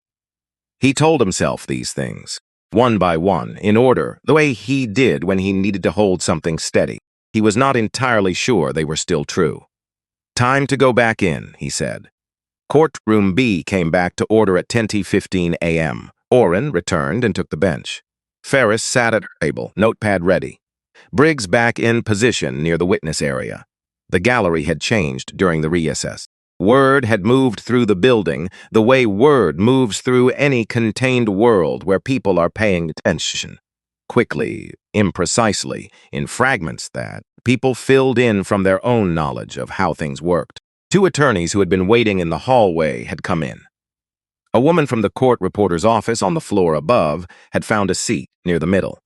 He told himself these things, one by one, in order, the way he did when he needed to hold something steady. He was not entirely sure they were still true. Time to go back in, he said. Courtroom B came back to order at 10:15 a.m. Orrin returned and took the bench. Ferris sat at her table, notepad ready. Briggs back in position near the witness area. The gallery had changed during the recess. Word had moved through the building the way word moves through any contained world where people are paying attention. Quickly, imprecisely, in fragments that people filled in from their own knowledge of how things worked. Two attorneys who had been waiting in the hallway had come in. A woman from the court reporter's office on the floor above had found a seat near the middle.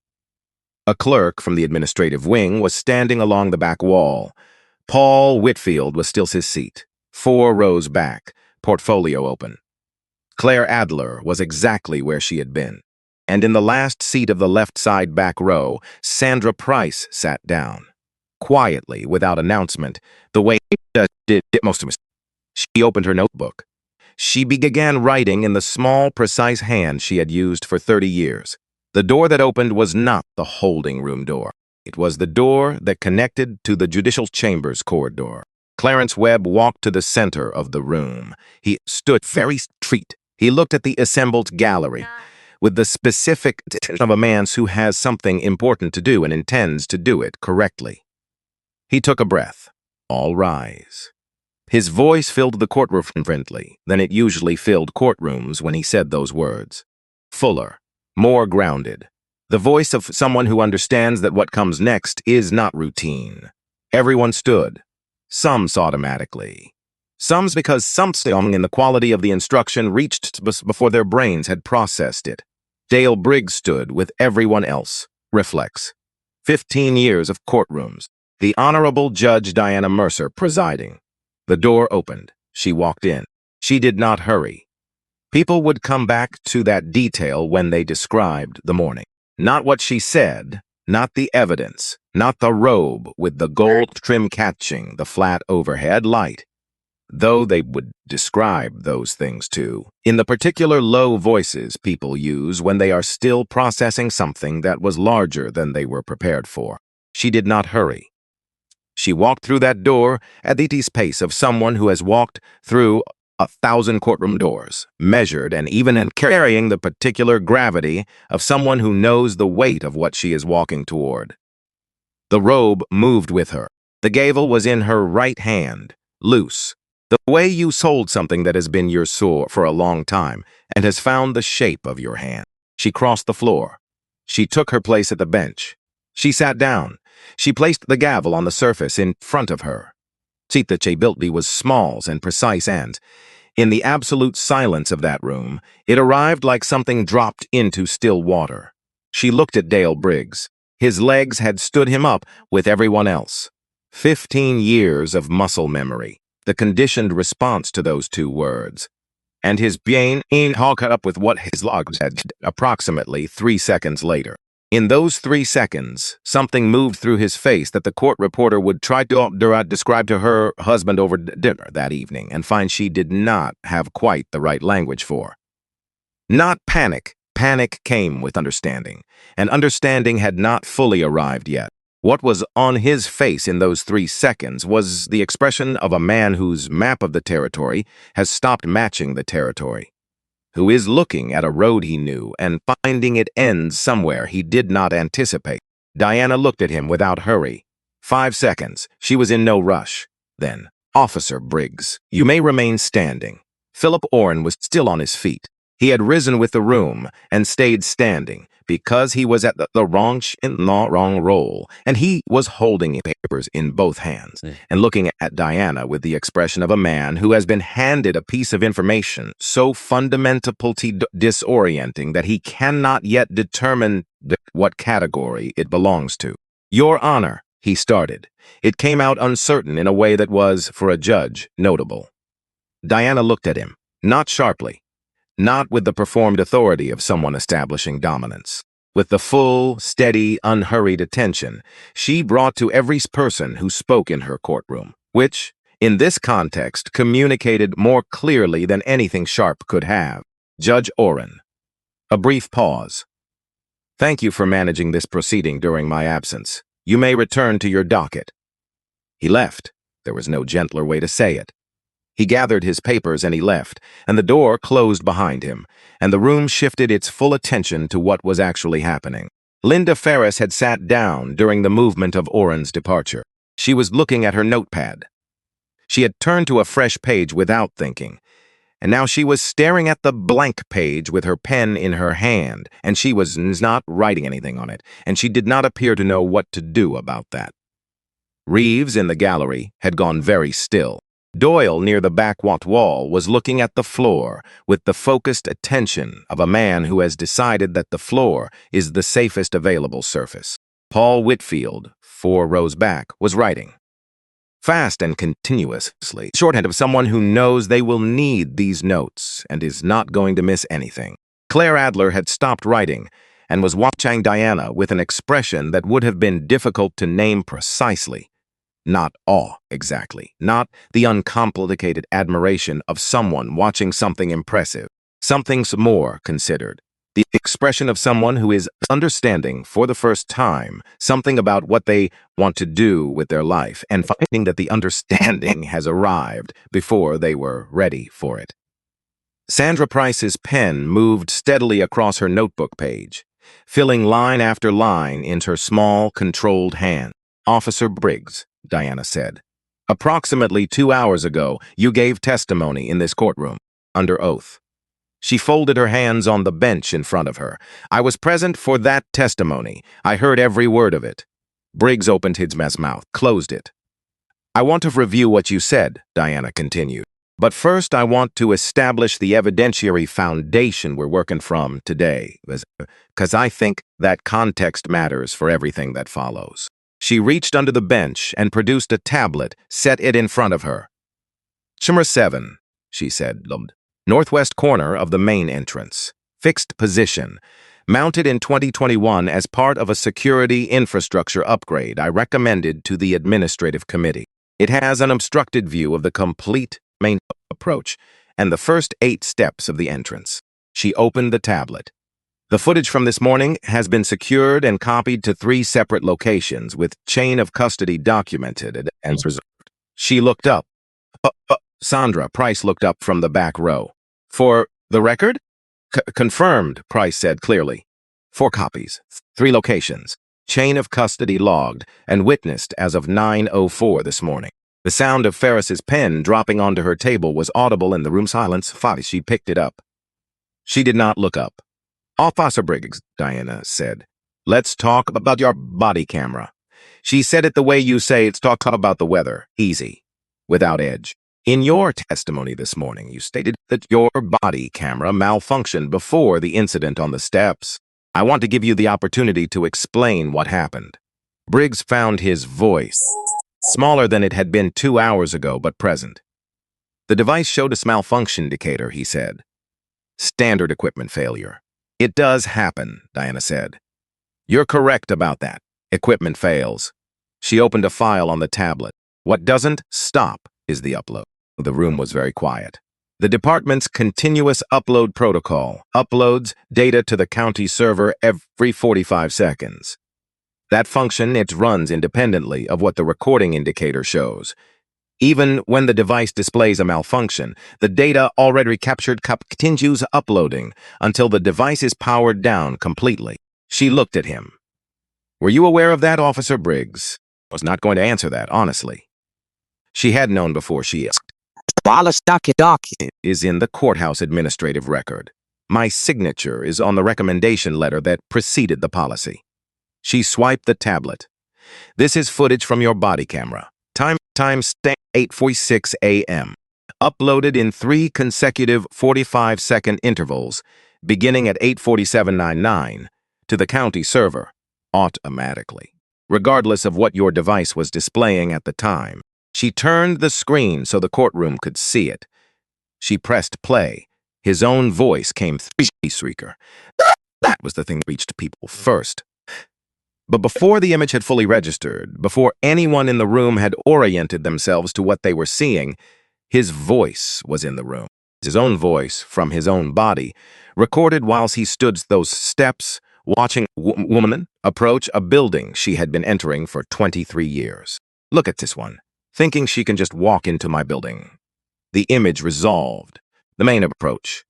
A clerk from the administrative wing was standing along the back wall. Paul Whitfield was still his seat, 4 rows back, portfolio open. Claire Adler was exactly where she had been. And in the last seat of the left side back row, Sandra Price sat down. Quietly, without announcement, the way she did most of us. She opened her notebook. She began writing in the small, precise hand she had used for 30 years. The door that opened was not the holding room door. It was the door that connected to the judicial chambers corridor. Clarence Webb walked to the center of the room. He stood very straight. He looked at the assembled gallery with the specific attention of a man who has something important to do and intends to do it correctly. He took a breath. All rise. His voice filled the courtroom differently than it usually filled courtrooms when he said those words. Fuller, more grounded. The voice of someone who understands that what comes next is not routine. Everyone stood. Some automatically. Some because something in the quality of the instruction reached before their brains had processed it. Dale Briggs stood with everyone else. Reflex. 15 years of courtrooms. The Honorable Judge Diana Mercer presiding. The door opened. She walked in. She did not hurry. People would come back to that detail when they described the morning. Not what she said, not the evidence, not the robe with the gold trim catching the flat overhead light, though they would describe those things too, in the particular low voices people use when they are still processing something that was larger than they were prepared for. She did not hurry. She walked through that door at the pace of someone who has walked through 1,000 courtroom doors, measured and even in carrying the particular gravity of someone who knows the weight of what she is walking toward. The robe moved with her. The gavel was in her right hand, loose. The way you hold something that has been your sword for a long time and has found the shape of your hand. She crossed the floor. She took her place at the bench. She sat down. She placed the gavel on the surface in front of her. Seat that she built was small and precise and, in the absolute silence of that room, it arrived like something dropped into still water. She looked at Dale Briggs. His legs had stood him up with everyone else. 15 years of muscle memory, the conditioned response to those 2 words. And his brain caught up with what his logs had approximately 3 seconds later. In those 3 seconds, something moved through his face that the court reporter would try to describe to her husband over dinner that evening and find she did not have quite the right language for. Not panic, Panic came with understanding, and understanding had not fully arrived yet. What was on his face in those 3 seconds was the expression of a man whose map of the territory has stopped matching the territory, who is looking at a road he knew and finding it ends somewhere he did not anticipate. Diana looked at him without hurry. 5 seconds. She was in no rush. Then, Officer Briggs, you may remain standing. Philip Orrin was still on his feet. He had risen with the room and stayed standing because he was at the wrong role, and he was holding papers in both hands and looking at Diana with the expression of a man who has been handed a piece of information so fundamentally disorienting that he cannot yet determine what category it belongs to. Your Honor, he started. It came out uncertain in a way that was, for a judge, notable. Diana looked at him, not sharply, not with the performed authority of someone establishing dominance. With the full, steady, unhurried attention she brought to every person who spoke in her courtroom, which, in this context, communicated more clearly than anything sharp could have. Judge Orrin. A brief pause. Thank you for managing this proceeding during my absence. You may return to your docket. He left. There was no gentler way to say it. He gathered his papers and he left, and the door closed behind him, and the room shifted its full attention to what was actually happening. Linda Ferris had sat down during the movement of Orrin's departure. She was looking at her notepad. She had turned to a fresh page without thinking, and now she was staring at the blank page with her pen in her hand, and she was not writing anything on it, and she did not appear to know what to do about that. Reeves in the gallery had gone very still. Doyle, near the back wall, was looking at the floor with the focused attention of a man who has decided that the floor is the safest available surface. Paul Whitfield, 4 rows back, was writing. Fast and continuously, shorthand of someone who knows they will need these notes and is not going to miss anything. Claire Adler had stopped writing and was watching Diana with an expression that would have been difficult to name precisely. Not awe, exactly. Not the uncomplicated admiration of someone watching something impressive. Something more considered. The expression of someone who is understanding for the first time something about what they want to do with their life and finding that the understanding has arrived before they were ready for it. Sandra Price's pen moved steadily across her notebook page, filling line after line in her small, controlled hand. Officer Briggs, Diana said. Approximately 2 hours ago, you gave testimony in this courtroom, under oath. She folded her hands on the bench in front of her. I was present for that testimony. I heard every word of it. Briggs opened his mouth, closed it. I want to review what you said, Diana continued. But first I want to establish the evidentiary foundation we're working from today, because I think that context matters for everything that follows. She reached under the bench and produced a tablet, set it in front of her. Chamber 7, she said, northwest corner of the main entrance. Fixed position. Mounted in 2021 as part of a security infrastructure upgrade I recommended to the administrative committee. It has an obstructed view of the complete main approach and the first 8 steps of the entrance. She opened the tablet. The footage from this morning has been secured and copied to 3 separate locations with chain of custody documented and preserved. She looked up. Sandra, Price looked up from the back row. For the record? Confirmed, Price said clearly. 4 copies, 3 locations. Chain of custody logged and witnessed as of 9:04 this morning. The sound of Ferris's pen dropping onto her table was audible in the room silence. She picked it up. She did not look up. Officer Briggs, Diana said, let's talk about your body camera. She said it the way you say it's talk about the weather, easy, without edge. In your testimony this morning, you stated that your body camera malfunctioned before the incident on the steps. I want to give you the opportunity to explain what happened. Briggs found his voice, smaller than it had been 2 hours ago, but present. The device showed a malfunction indicator, he said. Standard equipment failure. It does happen, Diana said. You're correct about that. Equipment fails. She opened a file on the tablet. What doesn't stop is the upload. The room was very quiet. The department's continuous upload protocol uploads data to the county server every 45 seconds. That function, it runs independently of what the recording indicator shows. Even when the device displays a malfunction, the data already captured continues uploading until the device is powered down completely. She looked at him. "Were you aware of that, Officer Briggs?" I was not going to answer that, honestly. She had known before she asked. "It is in the courthouse administrative record. My signature is on the recommendation letter that preceded the policy." She swiped the tablet. "This is footage from your body camera. Timestamp 8:46 a.m. Uploaded in 3 consecutive 45-second intervals, beginning at 8:47:99, to the county server, automatically, regardless of what your device was displaying at the time." She turned the screen so the courtroom could see it. She pressed play. His own voice came through the speaker. That was the thing that reached people first. But before the image had fully registered, before anyone in the room had oriented themselves to what they were seeing, his voice was in the room. His own voice from his own body, recorded whilst he stood those steps, watching a woman approach a building she had been entering for 23 years. "Look at this one, thinking she can just walk into my building." The image resolved. The main approach.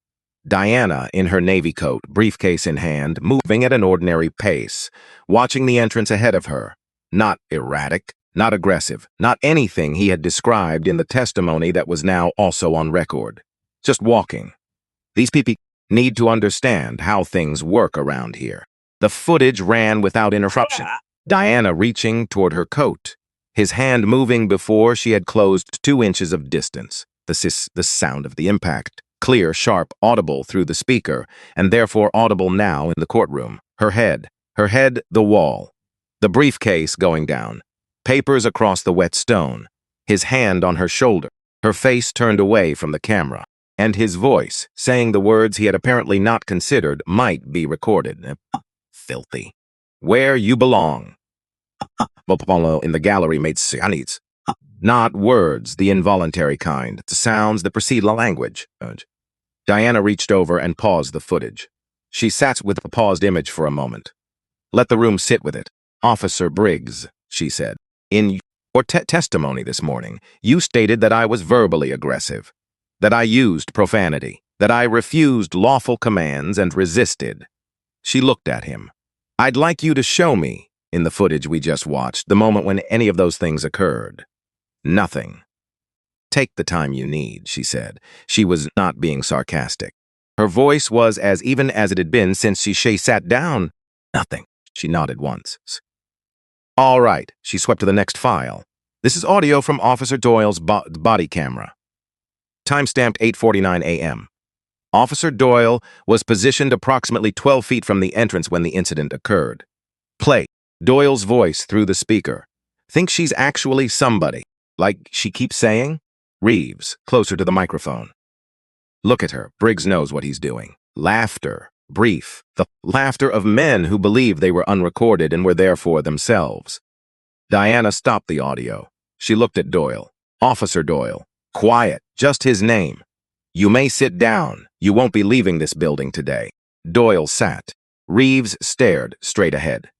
Diana, in her navy coat, briefcase in hand, moving at an ordinary pace, watching the entrance ahead of her. Not erratic, not aggressive, not anything he had described in the testimony that was now also on record. Just walking. These people need to understand how things work around here. The footage ran without interruption. Diana reaching toward her coat, his hand moving before she had closed 2 inches of distance. The sound of the impact. Clear, sharp, audible through the speaker, and therefore audible now in the courtroom. Her head, the wall. The briefcase going down. Papers across the wet stone. His hand on her shoulder. Her face turned away from the camera. And his voice, saying the words he had apparently not considered might be recorded. Filthy. "Where you belong." In the gallery made sounds. Not words, the involuntary kind. The sounds that precede the language. Diana reached over and paused the footage. She sat with the paused image for a moment. "Let the room sit with it. Officer Briggs," she said, "in your testimony this morning, you stated that I was verbally aggressive, that I used profanity, that I refused lawful commands and resisted." She looked at him. "I'd like you to show me, in the footage we just watched, the moment when any of those things occurred." "Nothing." "Take the time you need," she said. She was not being sarcastic. Her voice was as even as it had been since she sat down. "Nothing." She nodded once. "All right." She swept to the next file. "This is audio from Officer Doyle's body camera. Timestamped 8:49 a.m. Officer Doyle was positioned approximately 12 feet from the entrance when the incident occurred. Play. Doyle's voice through the speaker. Think she's actually somebody, like she keeps saying? Reeves, closer to the microphone. "Look at her. Briggs knows what he's doing." Laughter. Brief. The laughter of men who believed they were unrecorded and were therefore themselves. Diana stopped the audio. She looked at Doyle. "Officer Doyle. Quiet. Just his name. You may sit down. You won't be leaving this building today." Doyle sat. Reeves stared straight ahead.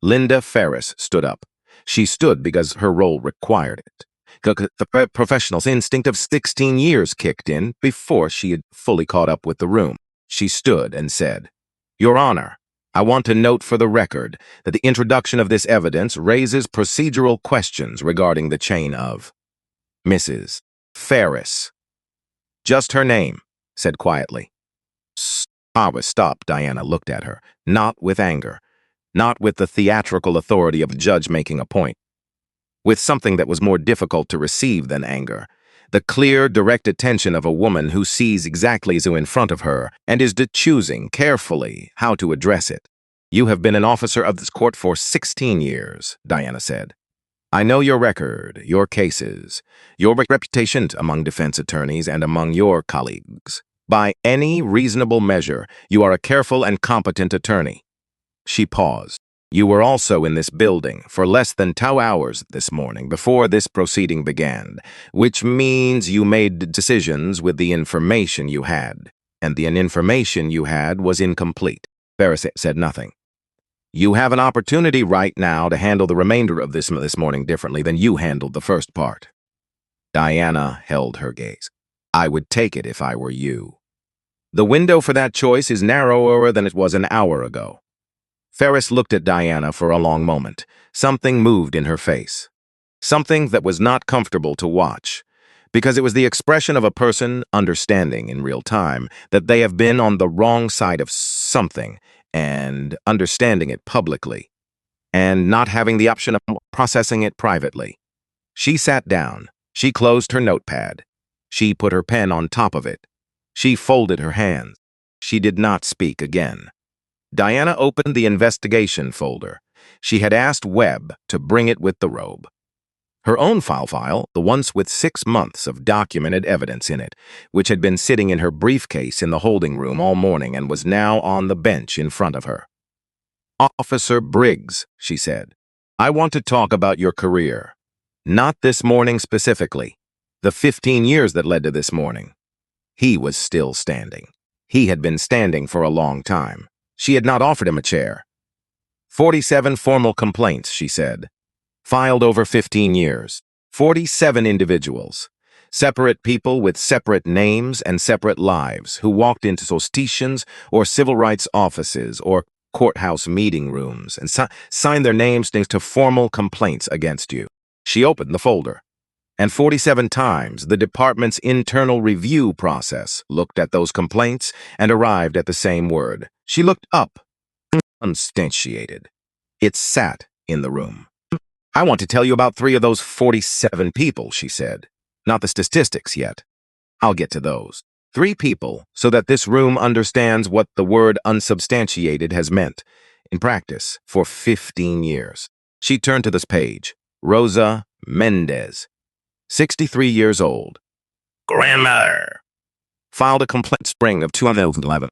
Linda Ferris stood up. She stood because her role required it. The professional's instinct of 16 years kicked in before she had fully caught up with the room. She stood and said, "Your Honor, I want to note for the record that the introduction of this evidence raises procedural questions regarding the chain of Mrs. Ferris." "Just her name," said quietly. Stop. Diana looked at her, not with anger, not with the theatrical authority of a judge making a point. With something that was more difficult to receive than anger, the clear, direct attention of a woman who sees exactly so in front of her and is choosing carefully how to address it. "You have been an officer of this court for 16 years, Diana said. "I know your record, your cases, your reputation among defense attorneys and among your colleagues. By any reasonable measure, you are a careful and competent attorney." She paused. You were also in this building for less than 2 hours this morning before this proceeding began, which means you made decisions with the information you had, and the information you had was incomplete. Ferris said nothing. You have an opportunity right now to handle the remainder of this morning differently than you handled the first part. Diana held her gaze. I would take it if I were you. The window for that choice is narrower than it was an hour ago. Ferris looked at Diana for a long moment. Something moved in her face. Something that was not comfortable to watch, because it was the expression of a person understanding in real time that they have been on the wrong side of something and understanding it publicly, and not having the option of processing it privately. She sat down. She closed her notepad. She put her pen on top of it. She folded her hands. She did not speak again. Diana opened the investigation folder. She had asked Webb to bring it with the robe. Her own file, the one with 6 months of documented evidence in it, which had been sitting in her briefcase in the holding room all morning and was now on the bench in front of her. Officer Briggs, she said, I want to talk about your career. Not this morning specifically. The 15 years that led to this morning. He was still standing. He had been standing for a long time. She had not offered him a chair. 47 formal complaints, she said. Filed over 15 years. 47 individuals. Separate people with separate names and separate lives who walked into stations or civil rights offices or courthouse meeting rooms and signed their names to formal complaints against you. She opened the folder. And 47 times, the department's internal review process looked at those complaints and arrived at the same word. She looked up, unsubstantiated. It sat in the room. I want to tell you about 3 of those 47 people, she said. Not the statistics yet. I'll get to those. 3 people, so that this room understands what the word unsubstantiated has meant in practice for 15 years. She turned to this page. Rosa Mendez. 63 years old. Grandmother. Filed a complaint spring of 2011.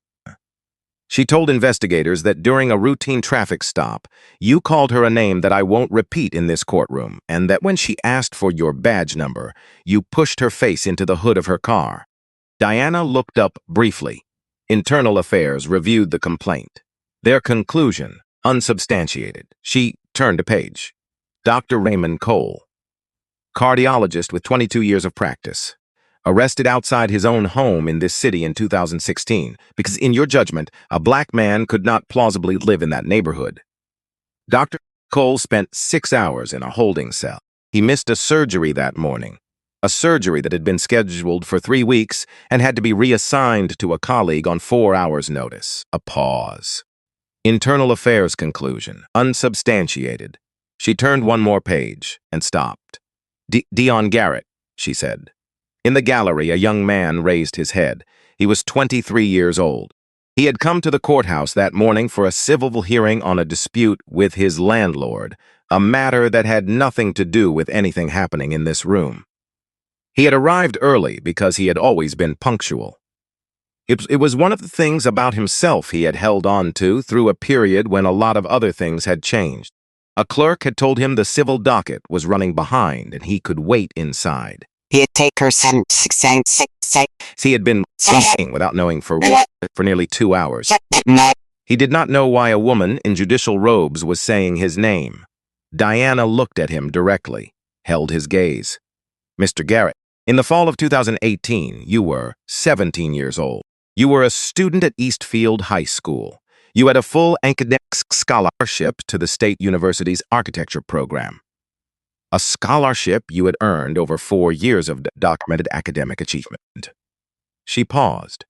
She told investigators that during a routine traffic stop, you called her a name that I won't repeat in this courtroom, and that when she asked for your badge number, you pushed her face into the hood of her car. Diana looked up briefly. Internal Affairs reviewed the complaint. Their conclusion, unsubstantiated. She turned a page. Dr. Raymond Cole. Cardiologist with 22 years of practice, arrested outside his own home in this city in 2016 because, in your judgment, a black man could not plausibly live in that neighborhood. Dr. Cole spent 6 hours in a holding cell. He missed a surgery that morning, a surgery that had been scheduled for 3 weeks and had to be reassigned to a colleague on 4 hours' notice. A pause. Internal Affairs conclusion, unsubstantiated. She turned one more page and stopped. Dion Garrett, she said. In the gallery, a young man raised his head. He was 23 years old. He had come to the courthouse that morning for a civil hearing on a dispute with his landlord, a matter that had nothing to do with anything happening in this room. He had arrived early because he had always been punctual. It was one of the things about himself he had held on to through a period when a lot of other things had changed. A clerk had told him the civil docket was running behind and he could wait inside. He'd take her He had been thinking without knowing for nearly 2 hours. He did not know why a woman in judicial robes was saying his name. Diana looked at him directly, held his gaze. Mr. Garrett, in the fall of 2018, you were 17 years old. You were a student at Eastfield High School. You had a full academic scholarship to the State University's architecture program. A scholarship you had earned over 4 years of documented academic achievement. She paused.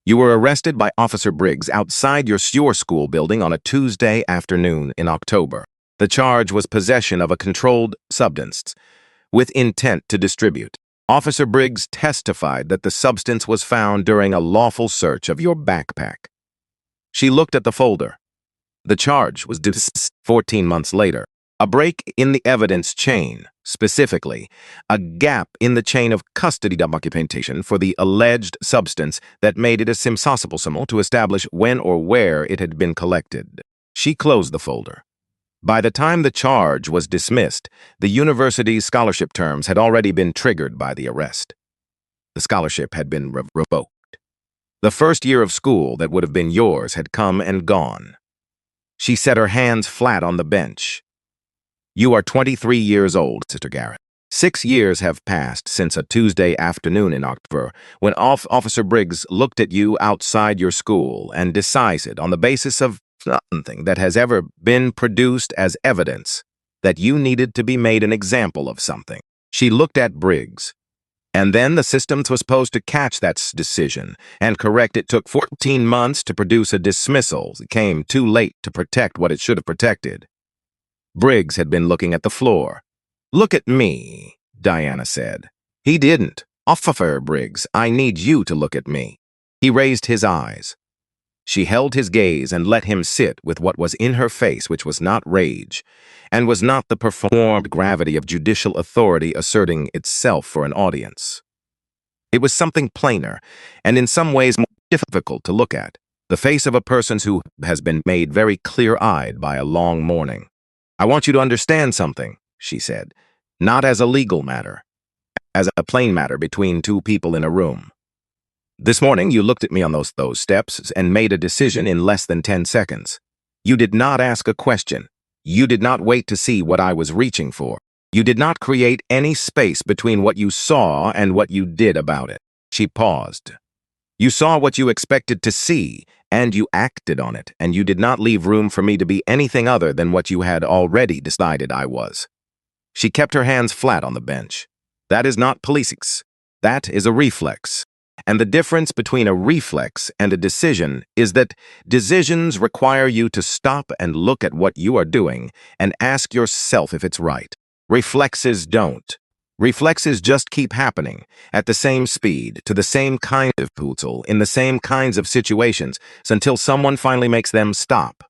You were arrested by Officer Briggs outside your school building on a Tuesday afternoon in October. The charge was possession of a controlled substance with intent to distribute. Officer Briggs testified that the substance was found during a lawful search of your backpack. She looked at the folder. The charge was dismissed 14 months later. A break in the evidence chain, specifically, a gap in the chain of custody documentation for the alleged substance that made it impossible to establish when or where it had been collected. She closed the folder. By the time the charge was dismissed, the university's scholarship terms had already been triggered by the arrest. The scholarship had been revoked. The first year of school that would have been yours had come and gone. She set her hands flat on the bench. You are 23 years old, Sister Garrett. 6 years have passed since a Tuesday afternoon in October when Officer Briggs looked at you outside your school and decided, on the basis of nothing that has ever been produced as evidence, that you needed to be made an example of something. She looked at Briggs. And then the system was supposed to catch that decision and correct it. It took 14 months to produce a dismissal. It came too late to protect what it should have protected. Briggs had been looking at the floor. "Look at me," Diana said. He didn't. "Officer Briggs, I need you to look at me." He raised his eyes. She held his gaze and let him sit with what was in her face, which was not rage, and was not the performed gravity of judicial authority asserting itself for an audience. It was something plainer, and in some ways more difficult to look at, the face of a person who has been made very clear-eyed by a long morning. "I want you to understand something," she said, "not as a legal matter, as a plain matter between two people in a room. This morning you looked at me on those steps and made a decision in less than 10 seconds. You did not ask a question. You did not wait to see what I was reaching for. You did not create any space between what you saw and what you did about it." She paused. "You saw what you expected to see, and you acted on it, and you did not leave room for me to be anything other than what you had already decided I was." She kept her hands flat on the bench. "That is not politics. That is a reflex. And the difference between a reflex and a decision is that decisions require you to stop and look at what you are doing and ask yourself if it's right. Reflexes don't. Reflexes just keep happening at the same speed, to the same kind of puzzle, in the same kinds of situations, until someone finally makes them stop."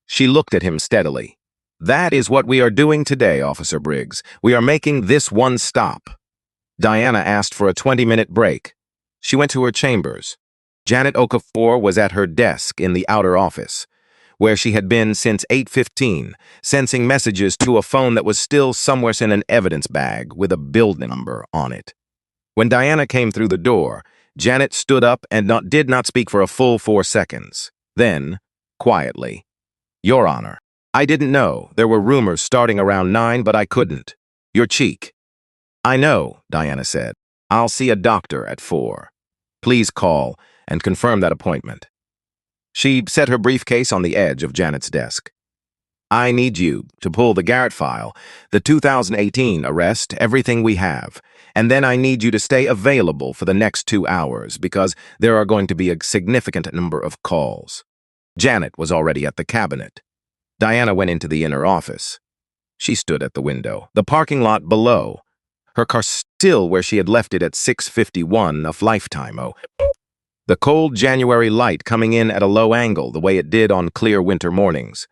She looked at him steadily. "That is what we are doing today, Officer Briggs. We are making this one stop." Diana asked for a 20-minute break. She went to her chambers. Janet Okafor was at her desk in the outer office, where she had been since 8:15, sensing messages to a phone that was still somewhere in an evidence bag with a building number on it. When Diana came through the door, Janet stood up and did not speak for a full 4 seconds. Then, quietly, "Your Honor, I didn't know. There were rumors starting around 9, but I couldn't. Your cheek." "I know," Diana said. "I'll see a doctor at 4. Please call and confirm that appointment." She set her briefcase on the edge of Janet's desk. "I need you to pull the Garrett file, the 2018 arrest, everything we have. And then I need you to stay available for the next 2 hours because there are going to be a significant number of calls." Janet was already at the cabinet. Diana went into the inner office. She stood at the window, the parking lot below, her car still where she had left it at 6:51 of lifetime. The cold January light coming in at a low angle the way it did on clear winter mornings.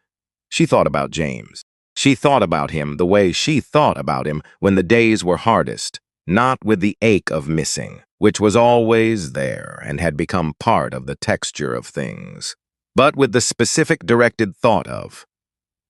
She thought about James. She thought about him the way she thought about him when the days were hardest, not with the ache of missing, which was always there and had become part of the texture of things, but with the specific directed thought of,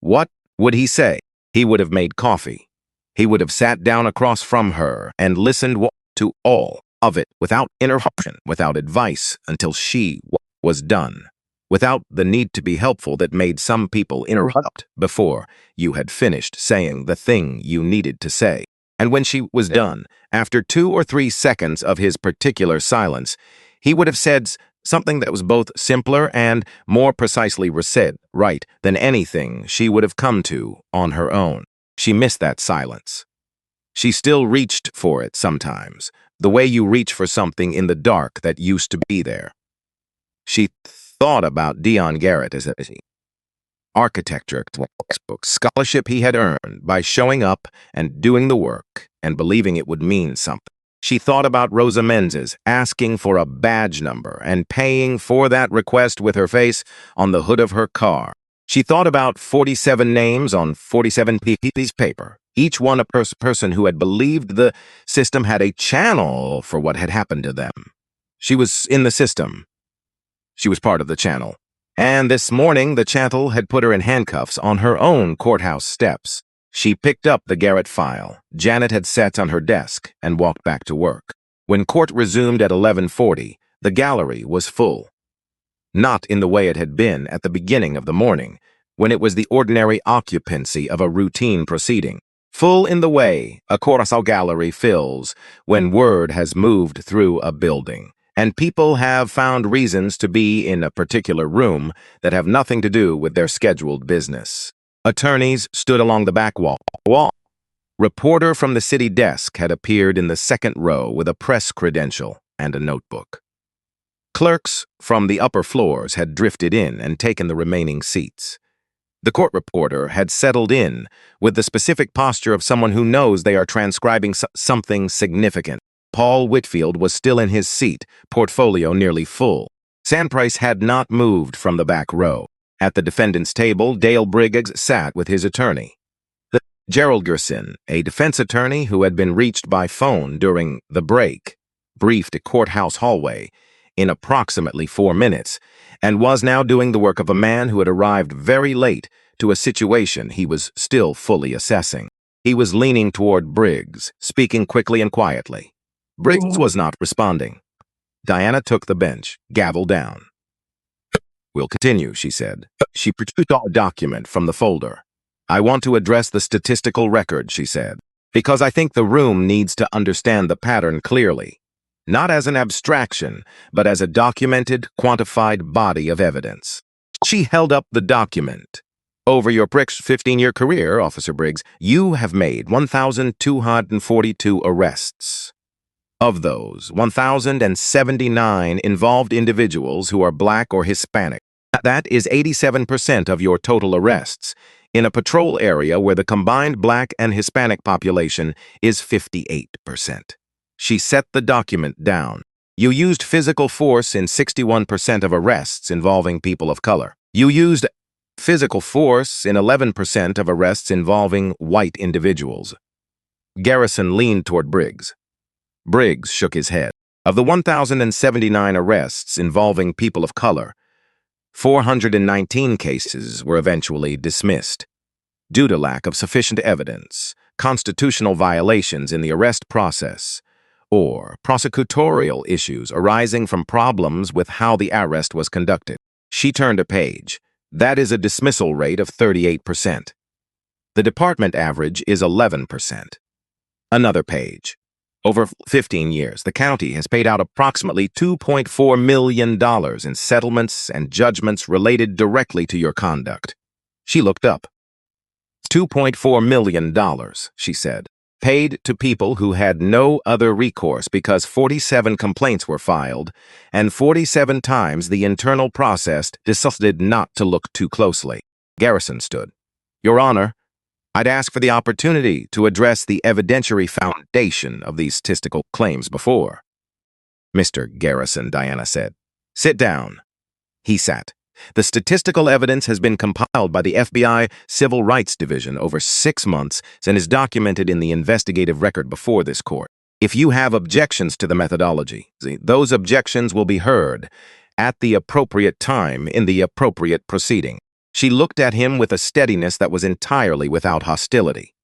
what would he say? He would have made coffee. He would have sat down across from her and listened to all of it without interruption, without advice, until she was done, without the need to be helpful that made some people interrupt before you had finished saying the thing you needed to say. And when she was done, after 2 or 3 seconds of his particular silence, he would have said something that was both simpler and more precisely said right than anything she would have come to on her own. She missed that silence. She still reached for it sometimes, the way you reach for something in the dark that used to be there. She thought about Dion Garrett as a architecture textbook scholarship he had earned by showing up and doing the work and believing it would mean something. She thought about Rosa Menzies asking for a badge number and paying for that request with her face on the hood of her car. She thought about 47 names on 47 pieces of paper, each one a person who had believed the system had a channel for what had happened to them. She was in the system. She was part of the channel. And this morning, the chattel had put her in handcuffs on her own courthouse steps. She picked up the Garrett file Janet had set on her desk and walked back to work. When court resumed at 11:40, the gallery was full. Not in the way it had been at the beginning of the morning, when it was the ordinary occupancy of a routine proceeding. Full in the way a Curaçao gallery fills when word has moved through a building, and people have found reasons to be in a particular room that have nothing to do with their scheduled business. Attorneys stood along the back wall. Reporter from the city desk had appeared in the second row with a press credential and a notebook. Clerks from the upper floors had drifted in and taken the remaining seats. The court reporter had settled in with the specific posture of someone who knows they are transcribing something significant. Paul Whitfield was still in his seat, portfolio nearly full. Sandprice had not moved from the back row. At the defendant's table, Dale Briggs sat with his attorney. Gerald Gerson, a defense attorney who had been reached by phone during the break, briefed a courthouse hallway in approximately 4 minutes, and was now doing the work of a man who had arrived very late to a situation he was still fully assessing. He was leaning toward Briggs, speaking quickly and quietly. Briggs was not responding. Diana took the bench, gavel down. "We'll continue," she said. She produced a document from the folder. "I want to address the statistical record," she said, "because I think the room needs to understand the pattern clearly. Not as an abstraction, but as a documented, quantified body of evidence." She held up the document. "Over your 15-year career, Officer Briggs, you have made 1,242 arrests. Of those, 1,079 involved individuals who are Black or Hispanic. That is 87% of your total arrests, in a patrol area where the combined Black and Hispanic population is 58%. She set the document down. "You used physical force in 61% of arrests involving people of color. You used physical force in 11% of arrests involving white individuals." Garrison leaned toward Briggs. Briggs shook his head. "Of the 1,079 arrests involving people of color, 419 cases were eventually dismissed due to lack of sufficient evidence, constitutional violations in the arrest process, or prosecutorial issues arising from problems with how the arrest was conducted." She turned a page. "That is a dismissal rate of 38%. The department average is 11%. Another page. "Over 15 years, the county has paid out approximately $2.4 million in settlements and judgments related directly to your conduct." She looked up. $2.4 million, she said, paid to people who had no other recourse because 47 complaints were filed, and 47 times the internal process decided not to look too closely. Garrison stood. "Your Honor, I'd ask for the opportunity to address the evidentiary foundation of these statistical claims before." "Mr. Garrison," Diana said. "Sit down." He sat. "The statistical evidence has been compiled by the FBI Civil Rights Division over 6 months and is documented in the investigative record before this court. If you have objections to the methodology, those objections will be heard at the appropriate time in the appropriate proceeding." She looked at him with a steadiness that was entirely without hostility.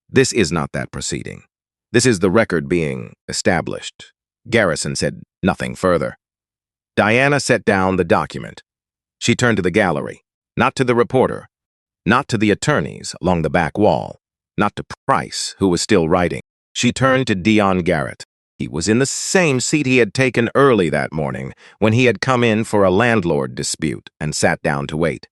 "This is not that proceeding. This is the record being established." Garrison said nothing further. Diana set down the document. She turned to the gallery, not to the reporter, not to the attorneys along the back wall, not to Price, who was still writing. She turned to Dion Garrett. He was in the same seat he had taken early that morning when he had come in for a landlord dispute and sat down to wait.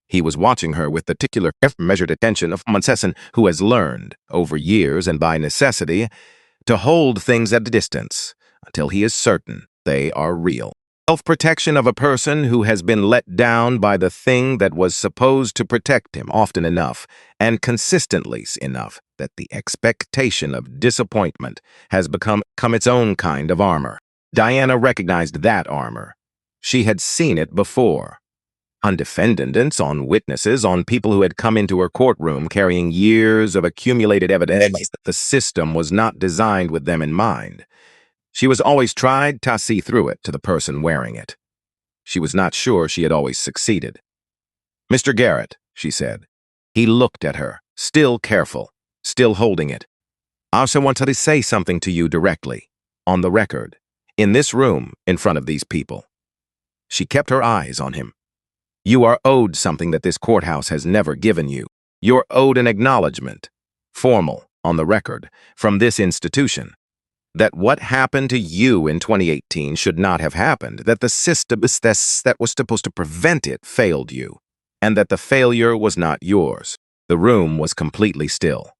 He was watching her with the particular measured attention of someone who has learned, over years and by necessity, to hold things at a distance until he is certain they are real. Self-protection of a person who has been let down by the thing that was supposed to protect him often enough and consistently enough that the expectation of disappointment has become its own kind of armor. Diana recognized that armor. She had seen it before. On defendants, on witnesses, on people who had come into her courtroom carrying years of accumulated evidence that the system was not designed with them in mind. She was always tried to see through it to the person wearing it. She was not sure she had always succeeded. "Mr. Garrett," she said. He looked at her, still careful, still holding it. "I also wanted to say something to you directly, on the record, in this room, in front of these people." She kept her eyes on him. "You are owed something that this courthouse has never given you. You're owed an acknowledgement, formal, on the record, from this institution, that what happened to you in 2018 should not have happened, that the system that was supposed to prevent it failed you, and that the failure was not yours." The room was completely still.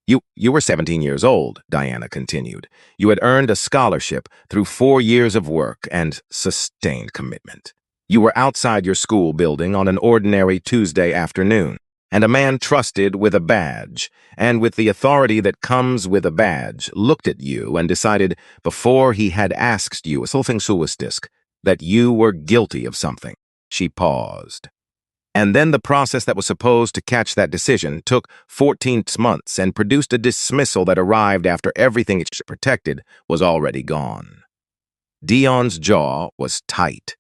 You were 17 years old," Diana continued. "You had earned a scholarship through 4 years of work and sustained commitment. You were outside your school building on an ordinary Tuesday afternoon, and a man trusted with a badge, and with the authority that comes with a badge, looked at you and decided, before he had asked you something suistisk, that you were guilty of something." She paused. "And then the process that was supposed to catch that decision took 14 months and produced a dismissal that arrived after everything it protected was already gone." Dion's jaw was tight.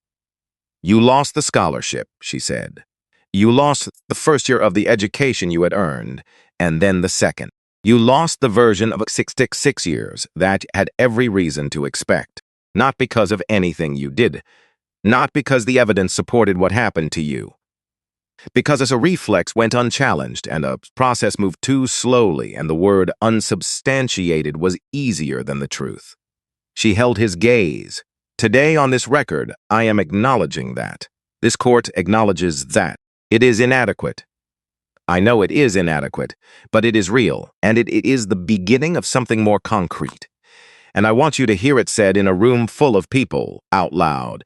"You lost the scholarship," she said. "You lost the first year of the education you had earned, and then the second. You lost the version of 6 years that had every reason to expect, not because of anything you did, not because the evidence supported what happened to you, because as a reflex went unchallenged and a process moved too slowly and the word unsubstantiated was easier than the truth." She held his gaze. "Today on this record, I am acknowledging that. This court acknowledges that. It is inadequate. I know it is inadequate, but it is real, and it is the beginning of something more concrete. And I want you to hear it said in a room full of people, out loud,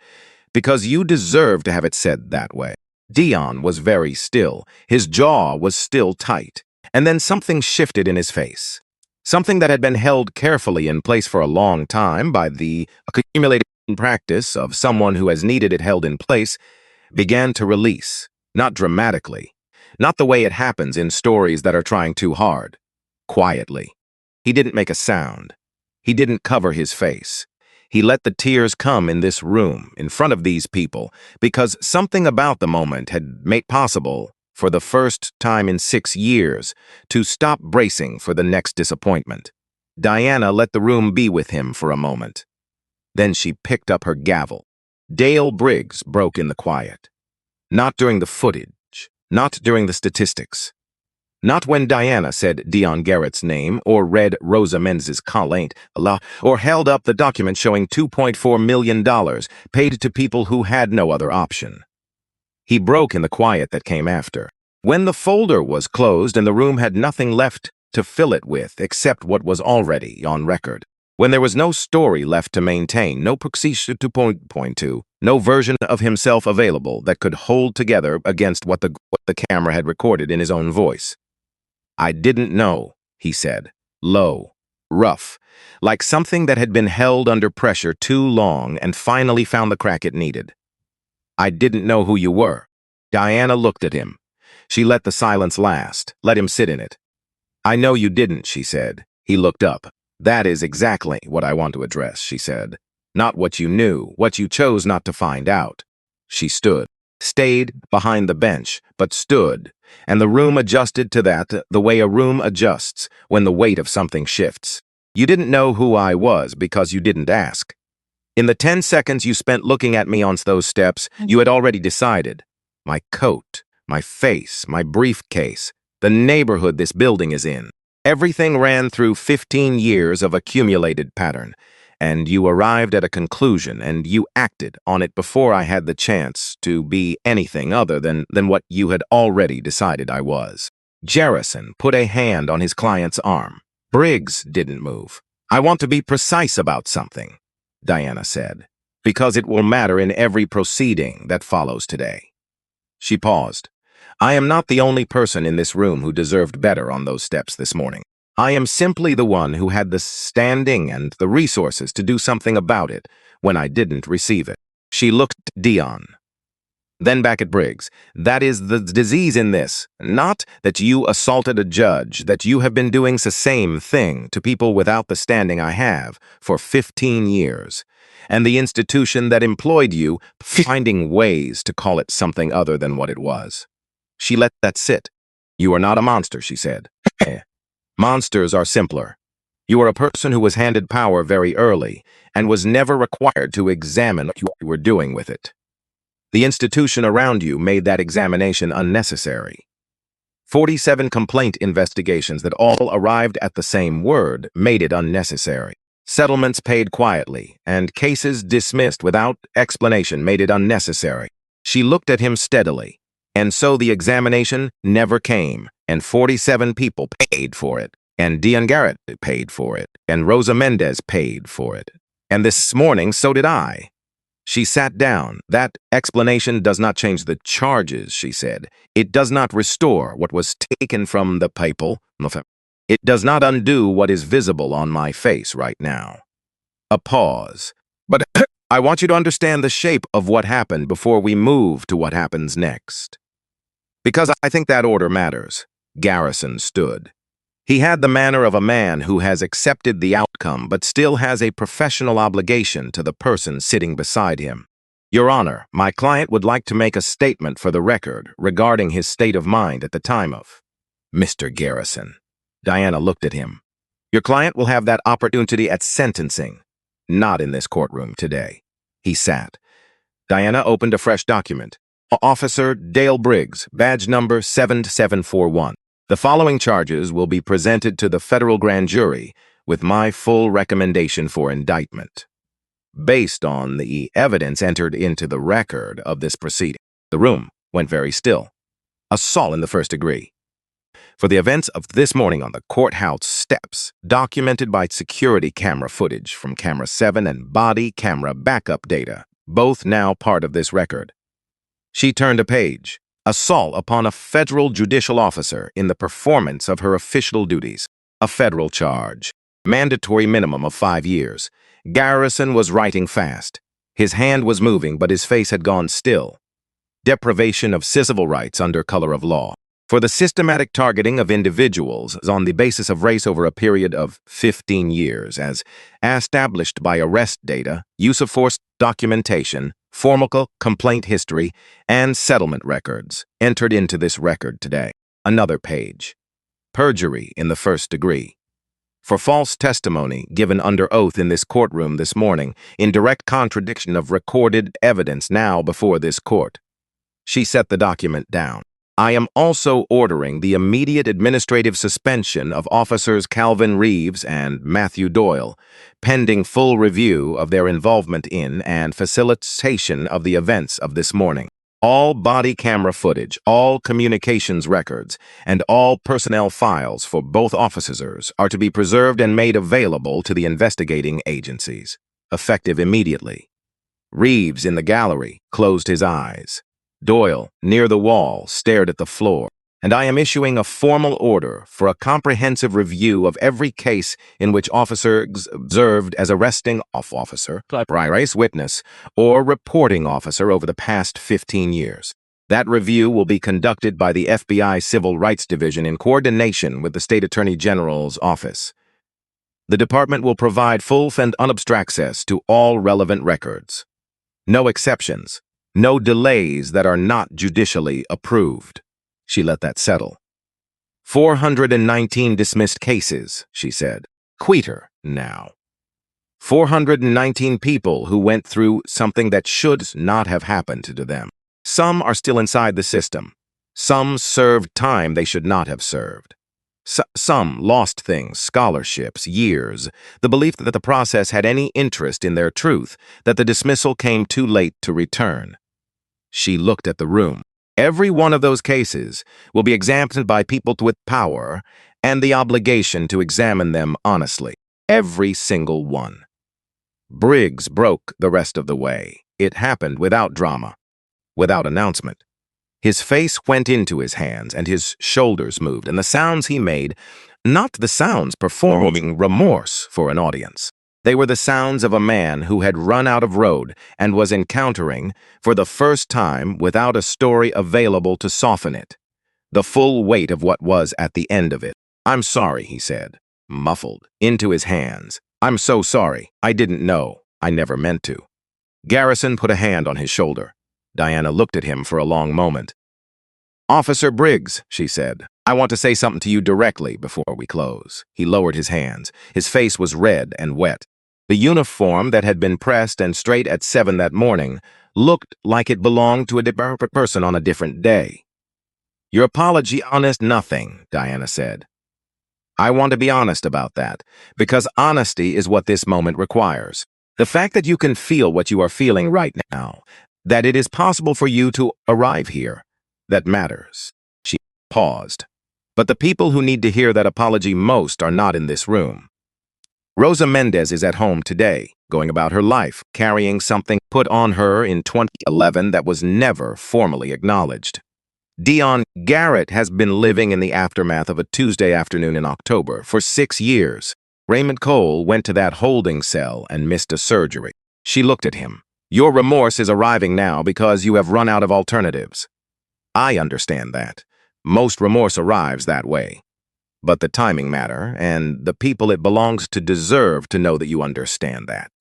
because you deserve to have it said that way." Dion was very still. His jaw was still tight. And then something shifted in his face. Something that had been held carefully in place for a long time by the accumulated practice of someone who has needed it held in place began to release, not dramatically, not the way it happens in stories that are trying too hard. Quietly. He didn't make a sound. He didn't cover his face. He let the tears come in this room, in front of these people, because something about the moment had made possible, for the first time in 6 years, to stop bracing for the next disappointment. Diana let the room be with him for a moment. Then she picked up her gavel. Dale Briggs broke in the quiet. Not during the footage, not during the statistics. Not when Diana said Dion Garrett's name, or read Rosa Mendez's complaint, or held up the document showing $2.4 million paid to people who had no other option. He broke in the quiet that came after. When the folder was closed and the room had nothing left to fill it with except what was already on record. When there was no story left to maintain, no procedure to point to, no version of himself available that could hold together against what the camera had recorded in his own voice. "I didn't know," he said, low, rough, like something that had been held under pressure too long and finally found the crack it needed. "I didn't know who you were." Diana looked at him. She let the silence last, let him sit in it. "I know you didn't," she said. He looked up. "That is exactly what I want to address," she said. "Not what you knew, what you chose not to find out." She stood. Stayed behind the bench, but stood, and the room adjusted to that the way a room adjusts when the weight of something shifts. "You didn't know who I was because you didn't ask. In the 10 seconds you spent looking at me on those steps, you had already decided. My coat, my face, my briefcase, the neighborhood this building is in. Everything ran through 15 years of accumulated pattern. And you arrived at a conclusion, and you acted on it before I had the chance to be anything other than what you had already decided I was." Jerrison put a hand on his client's arm. Briggs didn't move. "I want to be precise about something," Diana said, "because it will matter in every proceeding that follows today." She paused. "I am not the only person in this room who deserved better on those steps this morning. I am simply the one who had the standing and the resources to do something about it when I didn't receive it." She looked at Dion. Then back at Briggs. That is the disease in this. Not that you assaulted a judge, that you have been doing the same thing to people without the standing I have for 15 years. And the institution that employed you finding ways to call it something other than what it was. She let that sit. You are not a monster, she said. Monsters are simpler. You are a person who was handed power very early and was never required to examine what you were doing with it. The institution around you made that examination unnecessary. 47 complaint investigations that all arrived at the same word made it unnecessary. Settlements paid quietly, and cases dismissed without explanation made it unnecessary. She looked at him steadily, and so the examination never came, and 47 people paid for it, and Diane Garrett paid for it, and Rosa Mendez paid for it. And this morning, so did I. She sat down. That explanation does not change the charges, she said. It does not restore what was taken from the people. It does not undo what is visible on my face right now. A pause. But I want you to understand the shape of what happened before we move to what happens next. Because I think that order matters. Garrison stood. He had the manner of a man who has accepted the outcome but still has a professional obligation to the person sitting beside him. Your Honor, my client would like to make a statement for the record regarding his state of mind at the time of Mr. Garrison. Diana looked at him. Your client will have that opportunity at sentencing, not in this courtroom today. He sat. Diana opened a fresh document. Officer Dale Briggs, badge number 7741. The following charges will be presented to the federal grand jury with my full recommendation for indictment. Based on the evidence entered into the record of this proceeding, the room went very still. Assault in the first degree. For the events of this morning on the courthouse steps, documented by security camera footage from Camera 7 and body camera backup data, both now part of this record. She turned a page. Assault upon a federal judicial officer in the performance of her official duties. A federal charge. Mandatory minimum of 5 years. Garrison was writing fast. His hand was moving, but his face had gone still. Deprivation of civil rights under color of law. For the systematic targeting of individuals on the basis of race over a period of 15 years, as established by arrest data, use of force documentation, formal complaint history, and settlement records entered into this record today. Another page. Perjury in the first degree. For false testimony given under oath in this courtroom this morning, in direct contradiction of recorded evidence now before this court. She set the document down. I am also ordering the immediate administrative suspension of Officers Calvin Reeves and Matthew Doyle, pending full review of their involvement in and facilitation of the events of this morning. All body camera footage, all communications records, and all personnel files for both officers are to be preserved and made available to the investigating agencies, effective immediately. Reeves in the gallery closed his eyes. Doyle, near the wall, stared at the floor, and I am issuing a formal order for a comprehensive review of every case in which officers observed as arresting officer, race witness, or reporting officer over the past 15 years. That review will be conducted by the FBI Civil Rights Division in coordination with the State Attorney General's office. The department will provide full and unobstructed access to all relevant records. No exceptions. No delays that are not judicially approved. She let that settle. 419 dismissed cases, she said. Quieter now. 419 people who went through something that should not have happened to them. Some are still inside the system. Some served time they should not have served. Some lost things, scholarships, years, the belief that the process had any interest in their truth, that the dismissal came too late to return. She looked at the room. Every one of those cases will be examined by people with power and the obligation to examine them honestly. Every single one. Briggs broke the rest of the way. It happened without drama, without announcement. His face went into his hands and his shoulders moved, and the sounds he made, not the sounds performing remorse for an audience. They were the sounds of a man who had run out of road and was encountering, for the first time without a story available to soften it, the full weight of what was at the end of it. "I'm sorry," he said, muffled, into his hands. "I'm so sorry. I didn't know. I never meant to." Garrison put a hand on his shoulder. Diana looked at him for a long moment. "Officer Briggs," she said, "I want to say something to you directly before we close." He lowered his hands. His face was red and wet. The uniform that had been pressed and straight at 7 that morning looked like it belonged to a different person on a different day. "Your apology, honest nothing," Diana said. "I want to be honest about that, because honesty is what this moment requires. The fact that you can feel what you are feeling right now, that it is possible for you to arrive here, that matters." She paused. "But the people who need to hear that apology most are not in this room. Rosa Mendez is at home today, going about her life, carrying something put on her in 2011 that was never formally acknowledged. Dion Garrett has been living in the aftermath of a Tuesday afternoon in October for 6 years. Raymond Cole went to that holding cell and missed a surgery." She looked at him. "Your remorse is arriving now because you have run out of alternatives. I understand that. Most remorse arrives that way. But the timing matter, and the people it belongs to deserve to know that you understand that."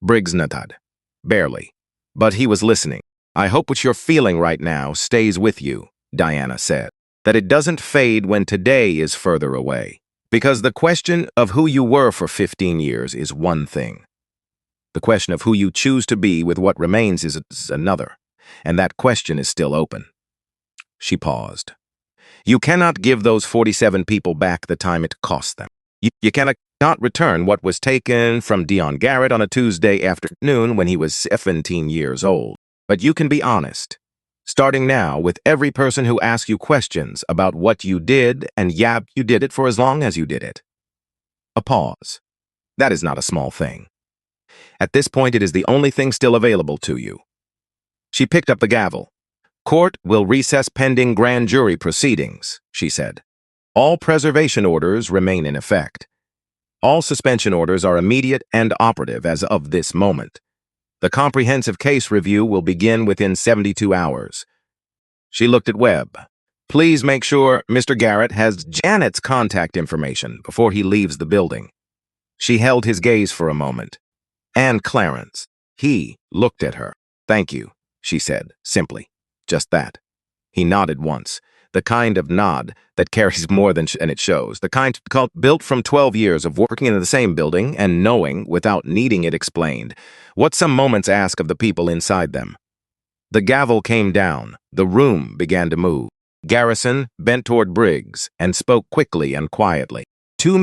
Briggs nodded. Barely. But he was listening. "I hope what you're feeling right now stays with you," Diana said. "That it doesn't fade when today is further away. Because the question of who you were for 15 years is one thing. The question of who you choose to be with what remains is another. And that question is still open." She paused. "You cannot give those 47 people back the time it cost them. You cannot return what was taken from Dion Garrett on a Tuesday afternoon when he was 17 years old. But you can be honest, starting now with every person who asks you questions about what you did, and you did it for as long as you did it." A pause. That is not a small thing. At this point, it is the only thing still available to you. She picked up the gavel. "Court will recess pending grand jury proceedings," she said. "All preservation orders remain in effect. All suspension orders are immediate and operative as of this moment. The comprehensive case review will begin within 72 hours. She looked at Webb. "Please make sure Mr. Garrett has Janet's contact information before he leaves the building." She held his gaze for a moment. "And Clarence." He looked at her. "Thank you," she said, simply. Just that. He nodded once, the kind of nod that carries more than and it shows, the kind built from 12 years of working in the same building and knowing, without needing it explained, what some moments ask of the people inside them. The gavel came down. The room began to move. Garrison bent toward Briggs and spoke quickly and quietly. Two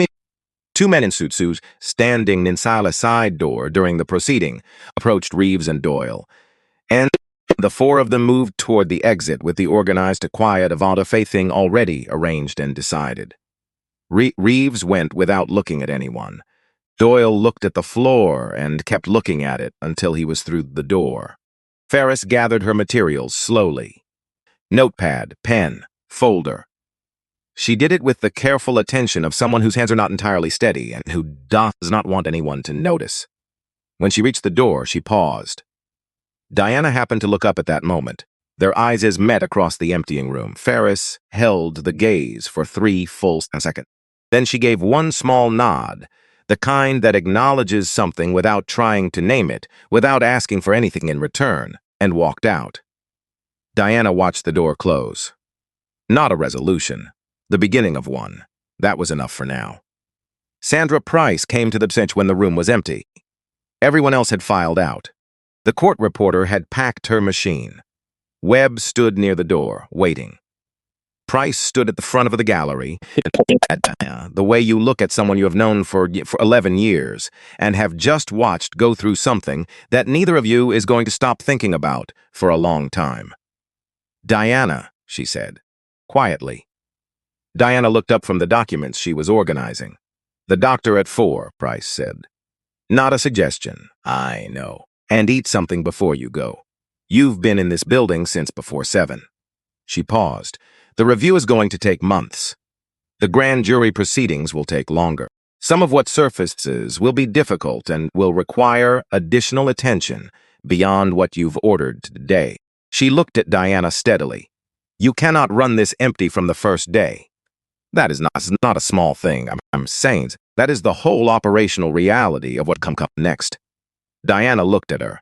men in suits standing inside a side door during the proceeding approached Reeves and Doyle, and the four of them moved toward the exit with the organized quiet avant a fait thing already arranged and decided. Reeves went without looking at anyone. Doyle looked at the floor and kept looking at it until he was through the door. Ferris gathered her materials slowly. Notepad, pen, folder. She did it with the careful attention of someone whose hands are not entirely steady and who does not want anyone to notice. When she reached the door, she paused. Diana happened to look up at that moment. Their eyes met across the emptying room. Ferris held the gaze for 3 full seconds. Then she gave one small nod, the kind that acknowledges something without trying to name it, without asking for anything in return, and walked out. Diana watched the door close. Not a resolution. The beginning of one. That was enough for now. Sandra Price came to the bench when the room was empty. Everyone else had filed out. The court reporter had packed her machine. Webb stood near the door, waiting. Price stood at the front of the gallery, the way you look at someone you have known for 11 years and have just watched go through something that neither of you is going to stop thinking about for a long time. "Diana," she said, quietly. Diana looked up from the documents she was organizing. "The doctor at 4, Price said. "Not a suggestion, I know. And eat something before you go. You've been in this building since before 7. She paused. "The review is going to take months. The grand jury proceedings will take longer. Some of what surfaces will be difficult and will require additional attention beyond what you've ordered today. She looked at Diana steadily. You cannot run this empty from the first day. That is not a small thing. I'm saying that is the whole operational reality of what come next. Diana looked at her.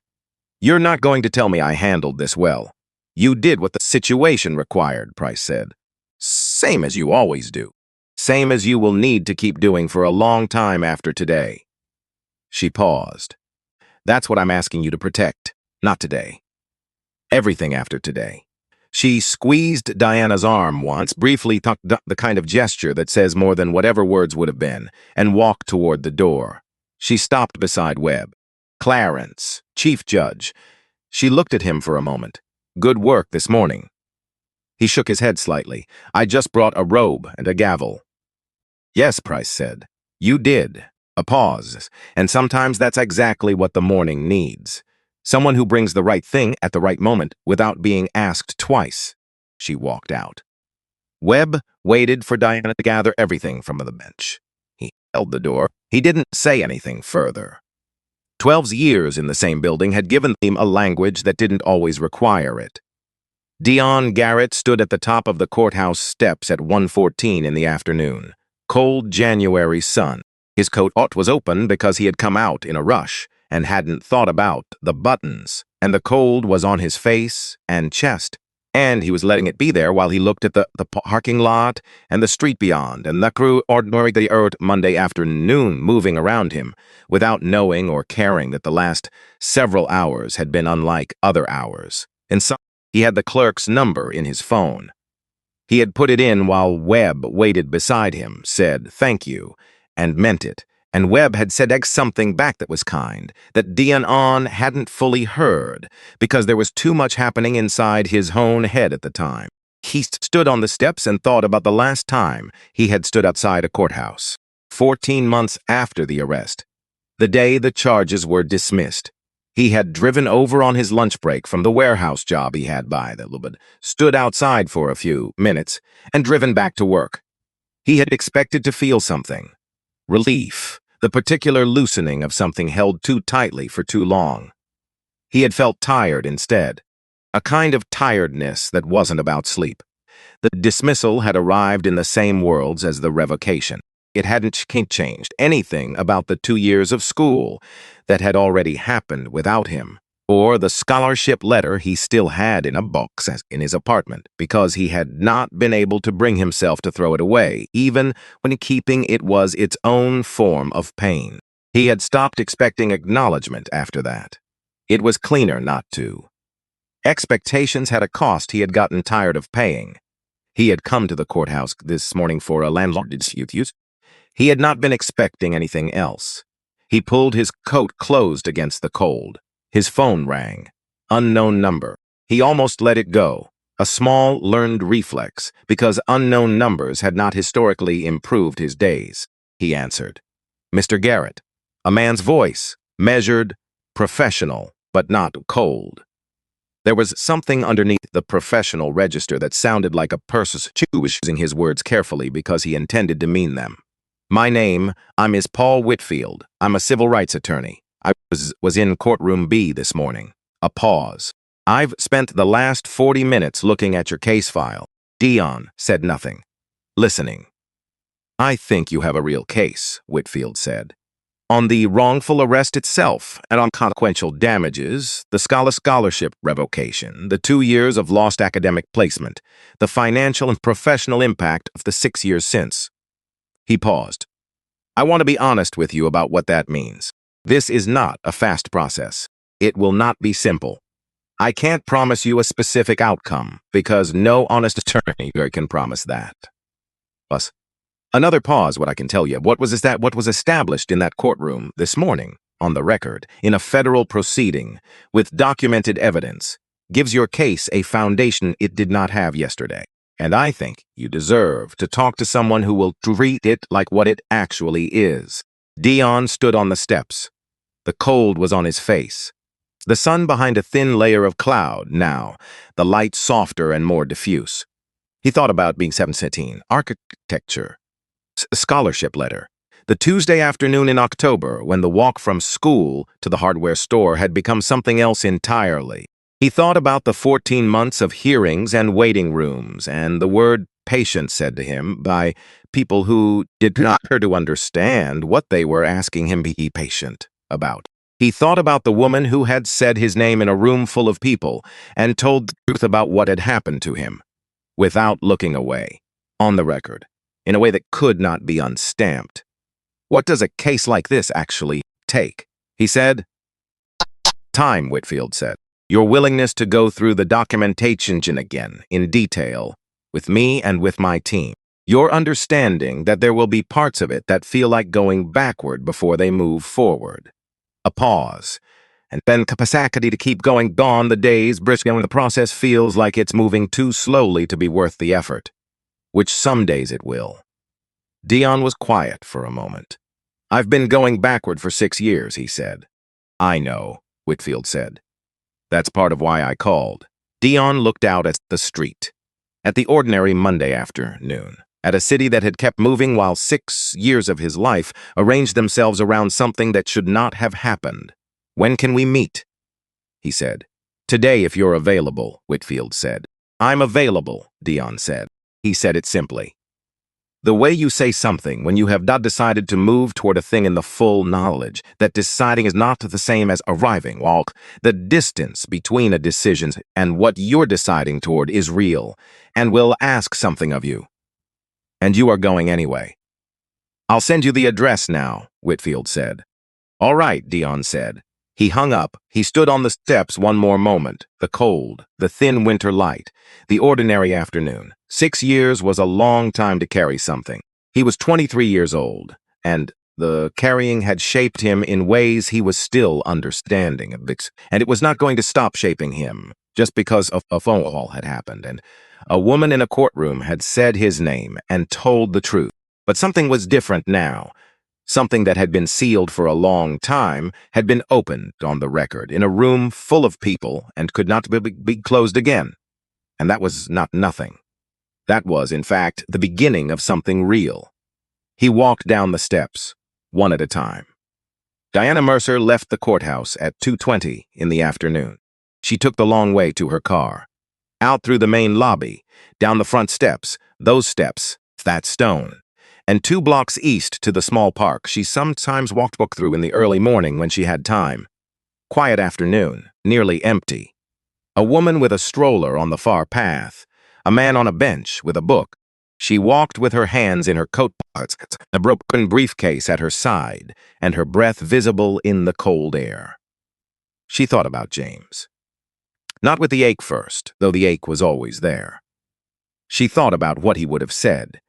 You're not going to tell me I handled this well. You did what the situation required, Price said. Same as you always do. Same as you will need to keep doing for a long time after today. She paused. That's what I'm asking you to protect, not today. Everything after today. She squeezed Diana's arm once, briefly took the kind of gesture that says more than whatever words would have been, and walked toward the door. She stopped beside Webb. Clarence, chief judge. She looked at him for a moment. Good work this morning. He shook his head slightly. I just brought a robe and a gavel. Yes, Price said. You did. A pause. And sometimes that's exactly what the morning needs. Someone who brings the right thing at the right moment without being asked twice. She walked out. Webb waited for Diana to gather everything from the bench. He held the door. He didn't say anything further. 12 years in the same building had given him a language that didn't always require it. Dion Garrett stood at the top of the courthouse steps at 1:14 in the afternoon. Cold January sun. His coat was open because he had come out in a rush and hadn't thought about the buttons, and the cold was on his face and chest, and he was letting it be there while he looked at the parking lot and the street beyond, and the crew ordinary the Monday afternoon moving around him, without knowing or caring that the last several hours had been unlike other hours. And so he had the clerk's number in his phone. He had put it in while Webb waited beside him, said thank you, and meant it. And Webb had said something back that was kind, that Dion hadn't fully heard, because there was too much happening inside his own head at the time. He stood on the steps and thought about the last time he had stood outside a courthouse, 14 months after the arrest, the day the charges were dismissed. He had driven over on his lunch break from the warehouse job he had by the Lubid, stood outside for a few minutes, and driven back to work. He had expected to feel something. Relief, the particular loosening of something held too tightly for too long. He had felt tired instead, a kind of tiredness that wasn't about sleep. The dismissal had arrived in the same worlds as the revocation. It hadn't changed anything about the 2 years of school that had already happened without him, or the scholarship letter he still had in a box in his apartment, because he had not been able to bring himself to throw it away, even when keeping it was its own form of pain. He had stopped expecting acknowledgement after that. It was cleaner not to. Expectations had a cost he had gotten tired of paying. He had come to the courthouse this morning for a landlord dispute. He had not been expecting anything else. He pulled his coat closed against the cold. His phone rang. Unknown number. He almost let it go, a small learned reflex, because unknown numbers had not historically improved his days. He answered. Mr. Garrett. A man's voice, measured, professional, but not cold. There was something underneath the professional register that sounded like a person choosing his words carefully because he intended to mean them. My name, I'm Paul Whitfield. I'm a civil rights attorney. I was in courtroom B this morning. A pause. I've spent the last 40 minutes looking at your case file. Dion said nothing. Listening. I think you have a real case, Whitfield said. On the wrongful arrest itself and on consequential damages, the scholarship revocation, the 2 years of lost academic placement, the financial and professional impact of the 6 years since. He paused. I want to be honest with you about what that means. This is not a fast process. It will not be simple. I can't promise you a specific outcome because no honest attorney can promise that. Plus, another pause, what I can tell you. What was established in that courtroom this morning, on the record, in a federal proceeding, with documented evidence, gives your case a foundation it did not have yesterday. And I think you deserve to talk to someone who will treat it like what it actually is. Dion stood on the steps. The cold was on his face. The sun behind a thin layer of cloud now, the light softer and more diffuse. He thought about being 17, architecture, scholarship letter. The Tuesday afternoon in October, when the walk from school to the hardware store had become something else entirely. He thought about the 14 months of hearings and waiting rooms, and the word patient said to him by people who did not appear to understand what they were asking him to be patient about. He thought about the woman who had said his name in a room full of people and told the truth about what had happened to him, without looking away, on the record, in a way that could not be unstamped. What does a case like this actually take? He said. Time, Whitfield said. Your willingness to go through the documentation again, in detail, with me and with my team. Your understanding that there will be parts of it that feel like going backward before they move forward. A pause, and then capacity to keep going gone the days brisk when the process feels like it's moving too slowly to be worth the effort, which some days it will. Dion was quiet for a moment. I've been going backward for 6 years, he said. I know, Whitfield said. That's part of why I called. Dion looked out at the street, at the ordinary Monday afternoon, at a city that had kept moving while 6 years of his life arranged themselves around something that should not have happened. When can we meet? He said. Today, if you're available, Whitfield said. I'm available, Dion said. He said it simply. The way you say something when you have not decided to move toward a thing in the full knowledge that deciding is not the same as arriving, while the distance between a decision and what you're deciding toward is real and will ask something of you. And you are going anyway. I'll send you the address now, Whitfield said. All right, Dion said. He hung up. He stood on the steps one more moment. The cold, the thin winter light, the ordinary afternoon. 6 years was a long time to carry something. He was 23 years old, and the carrying had shaped him in ways he was still understanding. And it was not going to stop shaping him just because a phone call had happened, and a woman in a courtroom had said his name and told the truth. But something was different now. Something that had been sealed for a long time had been opened on the record in a room full of people and could not be closed again. And that was not nothing. That was, in fact, the beginning of something real. He walked down the steps, one at a time. Diana Mercer left the courthouse at 2:20 in the afternoon. She took the long way to her car. Out through the main lobby, down the front steps, those steps, that stone, and 2 blocks east to the small park she sometimes walked through in the early morning when she had time. Quiet afternoon, nearly empty. A woman with a stroller on the far path, a man on a bench with a book. She walked with her hands in her coat pockets, a broken briefcase at her side, and her breath visible in the cold air. She thought about James. Not with the ache first, though the ache was always there. She thought about what he would have said.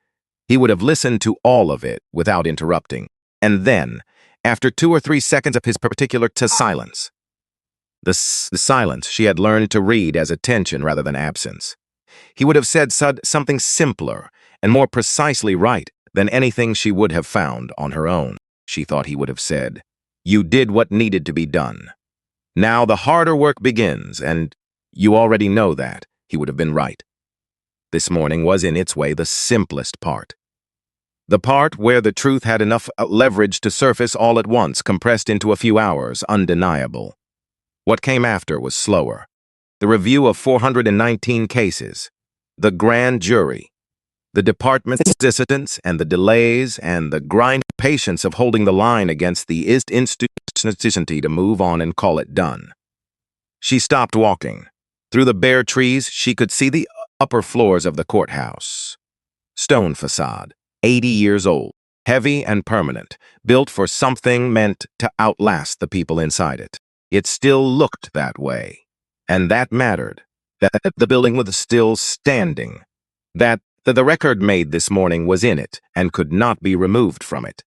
He would have listened to all of it without interrupting, and then, after 2 or 3 seconds of his particular silence, the silence she had learned to read as attention rather than absence, he would have said something simpler and more precisely right than anything she would have found on her own. She thought he would have said, "You did what needed to be done. Now the harder work begins, and you already know that." He would have been right. This morning was in its way the simplest part. The part where the truth had enough leverage to surface all at once, compressed into a few hours, undeniable. What came after was slower. The review of 419 cases, the grand jury, the department's dissidents and the delays and the grind patience of holding the line against the institutionality to move on and call it done. She stopped walking. Through the bare trees, she could see the upper floors of the courthouse. Stone facade. 80 years old, heavy and permanent, built for something meant to outlast the people inside it. It still looked that way, and that mattered, that the building was still standing, that the record made this morning was in it and could not be removed from it,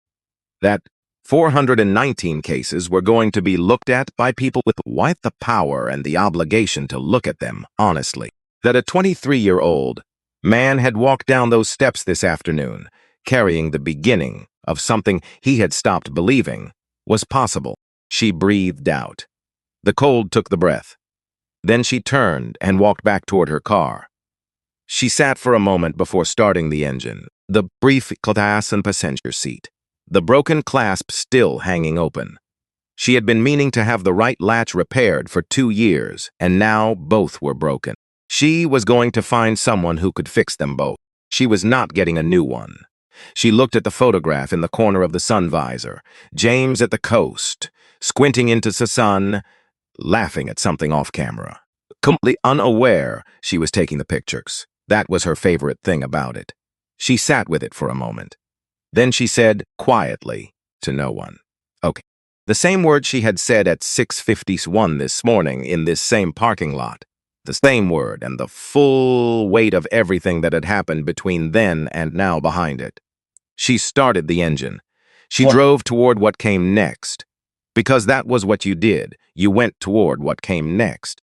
that 419 cases were going to be looked at by people with quite the power and the obligation to look at them honestly, that a 23-year-old man had walked down those steps this afternoon, carrying the beginning of something he had stopped believing was possible. She breathed out. The cold took the breath. Then she turned and walked back toward her car. She sat for a moment before starting the engine, the brief class and passenger seat. the broken clasp still hanging open. She had been meaning to have the right latch repaired for 2 years, and now both were broken. She was going to find someone who could fix them both. She was not getting a new one. She looked at the photograph in the corner of the sun visor, James at the coast, squinting into the sun, laughing at something off camera. Completely unaware she was taking the pictures. That was her favorite thing about it. She sat with it for a moment. Then she said, quietly, to no one, "Okay." The same word she had said at 6:51 this morning in this same parking lot. The same word and the full weight of everything that had happened between then and now behind it. She started the engine. She drove toward what came next. Because that was what you did. You went toward what came next.